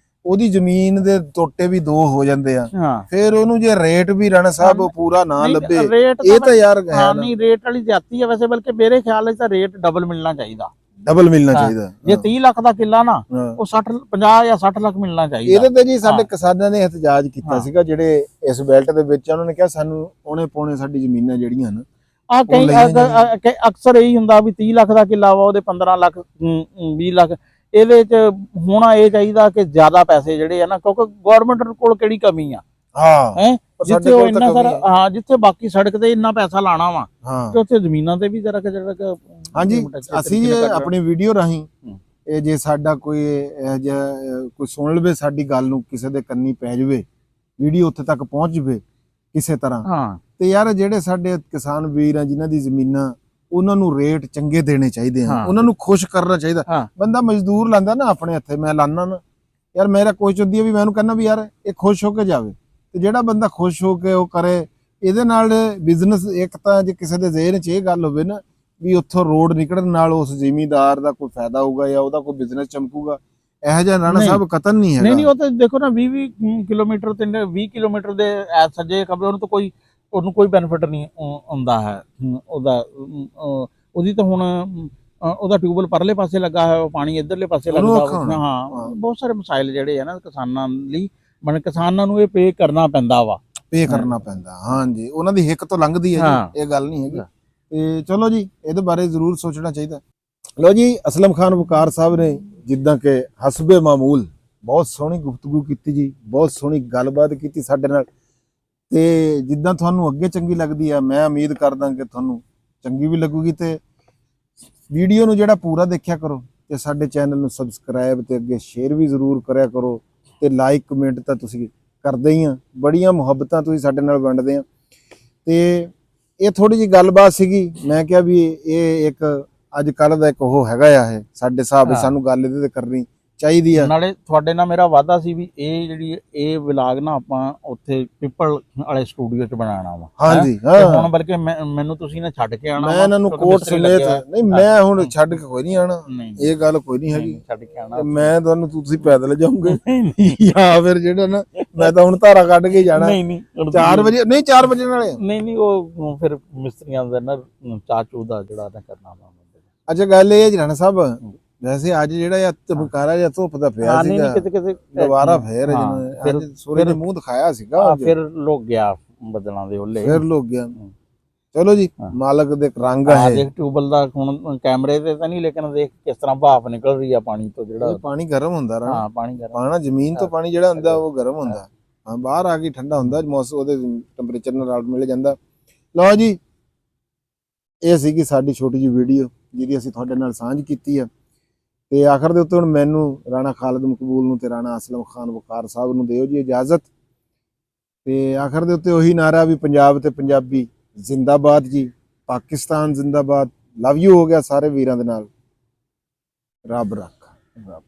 ਉਹਦੀ ਜ਼ਮੀਨ ਦੇ ਟੋਟੇ ਵੀ ਦੋ ਹੋ ਜਾਂਦੇ ਆ, ਹਾਂ ਫਿਰ ਉਹਨੂੰ ਜੇ ਰੇਟ ਵੀ ਰਾਣਾ ਸਾਹਿਬ ਪੂਰਾ ਨਾ ਨਹੀਂ, ਲੱਭੇ, ਰੇਟ ਇਹ ਤਾਂ ਯਾਰ ਹੈ ਹਾਂ ਨਾ, ਨਹੀਂ ਰੇਟ ਵਾਲੀ ਜਾਤੀ ਹੈ ਵੈਸੇ, ਬਲਕਿ ਮੇਰੇ ਖਿਆਲ ਵਿੱਚ ਤਾਂ ਰੇਟ ਡਬਲ ਮਿਲਣਾ ਚਾਹੀਦਾ। ਡਬਲ ਮਿਲਣਾ ਹਾਂ। ਚਾਹੀਦਾ। ਜੇ 30 ਲੱਖ ਦਾ ਕਿੱਲਾ ਨਾ ਹਾਂ। ਉਹ 50 ਜਾਂ 60 ਲੱਖ ਮਿਲਣਾ ਚਾਹੀਦਾ। ਇਹਦੇ ਤੇ ਜੀ ਸਾਡੇ ਹਾਂ। ਕਿਸਾਨਾਂ ਨੇ ਇhtਜਾਜ ਕੀਤਾ ਹਾਂ। ਸੀਗਾ, ਜਿਹੜੇ ਇਸ ਬੈਲਟ ਦੇ ਵਿੱਚ ਆ, ਉਹਨਾਂ ਨੇ ਕਿਹਾ ਸਾਨੂੰ ਔਣੇ ਪੌਣੇ ਸਾਡੀ ਜ਼ਮੀਨਾਂ ਜਿਹੜੀਆਂ ਨਾ ਆ ਕਈ ਲਈਆਂ ਜਾਂਦੀਆਂ। ਅਕਸਰ ਇਹੀ ਹੁੰਦਾ ਵੀ 30 ਲੱਖ ਦਾ ਕਿੱਲਾ ਵਾ ਉਹਦੇ 15 ਲੱਖ 20 ਲੱਖ, ਇਹਦੇ ਚ ਹੋਣਾ ਇਹ ਚਾਹੀਦਾ ਕਿ ਜ਼ਿਆਦਾ ਪੈਸੇ ਜਿਹੜੇ ਆ ਨਾ, ਕਿਉਂਕਿ ਗਵਰਨਮੈਂਟ ਕੋਲ ਕਿਹੜੀ ਕਮੀ ਆ ਹਾਂ ਹੈ, ਪਰ ਸਾਡੇ ਜਿੱਥੇ ਉਹ ਕੋਲ ਤਾਂ ਇੰਨਾ ਸਾਰਾ ਕਮੀ ਹੈ। ਹਾਂ ਜਿੱਥੇ ਬਾਕੀ ਸੜਕ ਤੇ ਇੰਨਾ ਪੈਸਾ ਲਾਣਾ ਵਾ, ਹਾਂ ਤੇ ਉੱਥੇ ਜ਼ਮੀਨਾਂ ਤੇ ਵੀ ਜਰਾ ਹਾਂਜੀ, ਅਸੀਂ ਜੇ ਆਪਣੀ ਵੀਡੀਓ ਰਾਹੀਂ ਹੂੰ। ਇਹ ਜੇ ਸਾਡਾ ਕੋਈ ਇਹੋ ਜਿਹਾ ਕੋਈ ਸੁਣ ਲਵੇ ਸਾਡੀ ਗੱਲ ਨੂੰ, ਕਿਸੇ ਦੇ ਕੰਨੀ ਪੈ ਜਾਵੇ, ਵੀਡੀਓ ਉੱਥੇ ਤੱਕ ਪਹੁੰਚ ਜਾਵੇ ਕਿਸੇ ਤਰ੍ਹਾਂ, ਹਾਂ ਤੇ ਯਾਰ ਜਿਹੜੇ ਸਾਡੇ ਕਿਸਾਨ ਵੀਰ ਆ ਜਿਨ੍ਹਾਂ ਦੀ ਜ਼ਮੀਨਾਂ, ਉਹਨਾਂ ਨੂੰ ਰੇਟ ਚੰਗੇ ਦੇਣੇ ਚਾਹੀਦੇ ਆ, ਹਾਂ। ਉਹਨਾਂ ਨੂੰ ਖੁਸ਼ ਕਰਨਾ ਚਾਹੀਦਾ। ਹਾਂ। ਬੰਦਾ ਮਜ਼ਦੂਰ ਲਾਂਦਾ ਨਾ ਆਪਣੇ ਹੱਥੇ, ਮੈਂ ਲਾਨਾ ਨਾ ਯਾਰ, ਮੇਰਾ ਕੋਸ਼ਿਸ਼ ਹੁੰਦੀ ਹੈ ਵੀ ਮੈਂ ਉਹਨੂੰ ਕਹਿੰਦਾ ਵੀ ਯਾਰ ਇਹ ਖੁਸ਼ ਹੋ ਕੇ ਜਾਵੇ, ਤੇ ਜਿਹੜਾ ਬੰਦਾ ਖੁਸ਼ ਹੋ ਕੇ ਉਹ ਕਰੇ, ਇਹਦੇ ਨਾਲ ਬਿਜ਼ਨਸ, ਇੱਕ ਤਾਂ ਜੇ ਕਿਸੇ ਦੇ ਜ਼ਿਹਨ 'ਚ ਇਹ ਗੱਲ ਹੋਵੇ ਨਾ ਵੀ ਉੱਥੋਂ ਰੋਡ ਨਿਕਲਣ ਨਾਲ ਉਸ ਜ਼ਿਮੀਂਦਾਰ ਦਾ ਕੋਈ ਫਾਇਦਾ ਹੋਊਗਾ ਜਾਂ ਉਹਦਾ ਕੋਈ ਬਿਜ਼ਨਸ ਚਮਕੂਗਾ, ਇਹੋ ਜਿਹਾ ਰਾਣਾ ਨਹੀਂ। ਸਾਹਿਬ ਕਤਨ ਨਹੀਂ ਹੈਗਾ। ਨਹੀਂ ਨਹੀਂ ਉਹ ਤਾਂ ਦੇਖੋ ਨਾ 20 ਕਿਲੋਮੀਟਰ ਤੇ 20 ਕਿਲੋਮੀਟਰ ਦੇ ਸੱਜੇ ਖੱਬੇ ਉਹਨੂੰ ਕੋਈ ਬੈਨੀਫਿਟ ਨਹੀਂ ਆਉਂਦਾ ਹੈ ਉਹਦਾ। ਉਹਦੀ ਤਾਂ ਹੁਣ ਉਹਦਾ ਟਿਊਬਵੈਲ ਪਰਲੇ ਪਾਸੇ ਲੱਗਾ ਹੈ, ਉਹ ਪਾਣੀ ਇਧਰਲੇ ਪਾਸੇ ਉਹਨੂੰ ਲੱਗਦਾ ਔਖਾ ਹੋਣਾ। ਹਾਂ ਬਹੁਤ ਸਾਰੇ ਮਸਾਇਲ ਜਿਹੜੇ ਆ ਨਾ ਕਿਸਾਨਾਂ ਲਈ, ਕਿਸਾਨਾਂ ਨੂੰ ਇਹ ਪੇ ਕਰਨਾ ਪੈਂਦਾ ਵਾ, ਪੇ ਕਰਨਾ ਪੈਂਦਾ। ਹਾਂਜੀ, ਉਹਨਾਂ ਦੀ ਹਿੱਕ ਤੋਂ ਲੰਘਦੀ ਹੈ ਹਾਂ। ਜੀ, ਇਹ ਗੱਲ ਨਹੀਂ ਹੈਗੀ। ਤੇ ਚਲੋ ਜੀ, ਇਹਦੇ ਬਾਰੇ ਜ਼ਰੂਰ ਸੋਚਣਾ ਚਾਹੀਦਾ। ਲੋ ਜੀ, ਅਸਲਮ ਖਾਨ ਵਕਾਰ ਸਾਹਿਬ ਨੇ ਜਿੱਦਾਂ ਕਿ ਹਸਬੇ ਮਾਮੂਲ ਬਹੁਤ ਸੋਹਣੀ ਗੁਫ਼ਤਗੂ ਕੀਤੀ ਜੀ, ਬਹੁਤ ਸੋਹਣੀ ਗੱਲਬਾਤ ਕੀਤੀ ਸਾਡੇ ਨਾਲ, ਤੇ ਜਿੱਦਾਂ ਤੁਹਾਨੂੰ ਅੱਗੇ ਚੰਗੀ ਲੱਗਦੀ ਆ, ਮੈਂ ਉਮੀਦ ਕਰਦਾ ਕਿ ਤੁਹਾਨੂੰ ਚੰਗੀ ਵੀ ਲੱਗੂਗੀ। ਤੇ ਵੀਡੀਓ ਨੂੰ ਜਿਹੜਾ ਪੂਰਾ ਦੇਖਿਆ ਕਰੋ, ਤੇ ਸਾਡੇ ਚੈਨਲ ਨੂੰ ਸਬਸਕ੍ਰਾਈਬ ਤੇ ਅੱਗੇ ਸ਼ੇਅਰ ਵੀ ਜ਼ਰੂਰ ਕਰਿਆ ਕਰੋ, ਤੇ ਲਾਈਕ ਕਮੈਂਟ ਤਾਂ ਤੁਸੀਂ ਕਰਦੇ ਹੀ ਆ, ਬੜੀਆਂ ਮੁਹੱਬਤਾਂ ਤੁਸੀਂ ਸਾਡੇ ਨਾਲ ਵੰਡਦੇ ਆ। ਤੇ ਇਹ ਥੋੜੀ ਜਿਹੀ ਗੱਲਬਾਤ ਸੀਗੀ, ਮੈਂ ਕਿਹਾ ਵੀ ਇਹ ਇੱਕ ਅੱਜ ਕੱਲ ਦਾ ਇੱਕ ਉਹ ਹੈਗਾ ਆ, ਇਹ ਸਾਡੇ ਹਿਸਾਬ ਸਾਨੂੰ ਗੱਲ ਇਹਦੇ ਤੇ ਕਰਨੀ ਚਾਹੀਦੀ ਆ। ਨਾਲੇ ਤੁਹਾਡੇ ਨਾਲ ਮੇਰਾ ਵਾਅਦਾ ਸੀ ਵੀ ਇਹ ਵਲੌਗ ਨਾ ਆਪਾਂ ਉੱਥੇ ਪਿੱਪਲ ਵਾਲੇ ਸਟੂਡੀਓ 'ਚ ਬਣਾਉਣਾ ਵਾ। ਹਾਂਜੀ ਤੇ ਹਾਂ, ਹੁਣ ਬਲਕਿ ਮੈਨੂੰ ਤੁਸੀਂ ਨਾ ਛੱਡ ਕੇ ਆਣਾ, ਮੈਂ ਇਹਨਾਂ ਨੂੰ ਕੋਟ ਸਮੇਤ, ਨਹੀਂ ਮੈਂ ਹੁਣ ਛੱਡ ਕੇ ਕੋਈ ਨਹੀਂ ਆਣਾ, ਇਹ ਗੱਲ ਕੋਈ ਨਹੀਂ ਹੈਗੀ। ਛੱਡ ਕੇ ਆਣਾ ਤੇ ਮੈਂ ਤੁਹਾਨੂੰ, ਤੁਸੀਂ ਪੈਦਲ ਜਾਓਗੇ ਜਾਂ ਫਿਰ ਜਿਹੜਾ ਨਾ, ਮੈਂ ਤਾਂ ਹੁਣ ਧਾਰਾ ਕੱਢ ਕੇ ਜਾਣਾ। ਨਹੀਂ 4 ਵਜੇ ਨਹੀਂ, 4 ਵਜੇ ਨਾਲੇ ਨਹੀਂ ਉਹ ਫਿਰ ਮਿਸਤਰੀਆਂ ਦਾ ਨਾ ਚਾਚੂ ਦਾ ਜਿਹੜਾ ਨਾ ਕਰਨਾ ਵਾ। ਅੱਛਾ, ਗੱਲ ਇਹ ਹੈ ਰਾਣਾ ਸਾਹਿਬ, ਵੈਸੇ ਅੱਜ ਜਿਹੜਾ ਆ ਧਮਕਾਰਾ ਜਾਂ ਧੁੱਪ ਦਾ ਪਿਆ ਨਹੀਂ ਸੀਗਾ, ਕਿਤੇ ਦੁਬਾਰਾ ਫੇਰ ਜਿਵੇਂ ਸੂਰਜ ਨੇ ਮੂੰਹ ਦਿਖਾਇਆ ਸੀਗਾ, ਫਿਰ ਲੋਕ ਗਿਆ ਬੱਦਲਾਂ ਦੇ ਓਲੇ, ਫਿਰ ਲੋਕ ਗਿਆ। ਚਲੋ ਜੀ, ਮਾਲਕ ਦੇ ਰੰਗ ਆ ਹੈ। ਦੇਖ ਟਿਊਬਲ ਦਾ ਹੁਣ ਕੈਮਰੇ ਤੇ ਤਾਂ ਨਹੀਂ, ਲੇਕਿਨ ਦੇਖ ਕਿਸ ਤਰ੍ਹਾਂ ਭਾਪ ਨਿਕਲ ਰਹੀ ਆ ਪਾਣੀ ਤੋਂ, ਜਿਹੜਾ ਪਾਣੀ ਗਰਮ ਹੁੰਦਾ ਰਹਾ, ਹਾਂ ਪਾਣੀ ਗਰਮ, ਪਾਣਾ ਜ਼ਮੀਨ ਤੋਂ ਪਾਣੀ ਜਿਹੜਾ ਹੁੰਦਾ ਉਹ ਗਰਮ ਹੁੰਦਾ, ਹਾਂ ਬਾਹਰ ਆ ਕੇ ਠੰਡਾ ਹੁੰਦਾ, ਮੌਸਮ ਉਹਦੇ ਟੈਂਪਰੇਚਰ ਨਾਲ ਰਲ ਮਿਲ ਜਾਂਦਾ। ਲਓ ਜੀ, ਇਹ ਸੀਗੀ ਸਾਡੀ ਛੋਟੀ ਜਿਹੀ ਵੀਡੀਓ ਜਿਹਦੀ ਅਸੀਂ ਤੁਹਾਡੇ ਨਾਲ ਸਾਂਝ ਕੀਤੀ ਆ। ਤੇ ਆਖਰ ਦੇ ਉੱਤੇ ਹੁਣ ਮੈਨੂੰ, ਰਾਣਾ ਖਾਲਿਦ ਮਕਬੂਲ ਨੂੰ ਤੇ ਰਾਣਾ ਅਸਲਮ ਖਾਨ ਵਕਾਰ ਸਾਹਿਬ ਨੂੰ ਦਿਓ ਜੀ ਇਜਾਜ਼ਤ। ਤੇ ਆਖਰ ਦੇ ਉੱਤੇ ਉਹੀ ਨਾਰਾ ਵੀ ਪੰਜਾਬ ਤੇ ਪੰਜਾਬੀ ਜ਼ਿੰਦਾਬਾਦ ਜੀ, ਪਾਕਿਸਤਾਨ ਜ਼ਿੰਦਾਬਾਦ, ਲਵ ਯੂ ਹੋ ਗਿਆ ਸਾਰੇ ਵੀਰਾਂ ਦੇ ਨਾਲ। ਰੱਬ ਰੱਖਾ।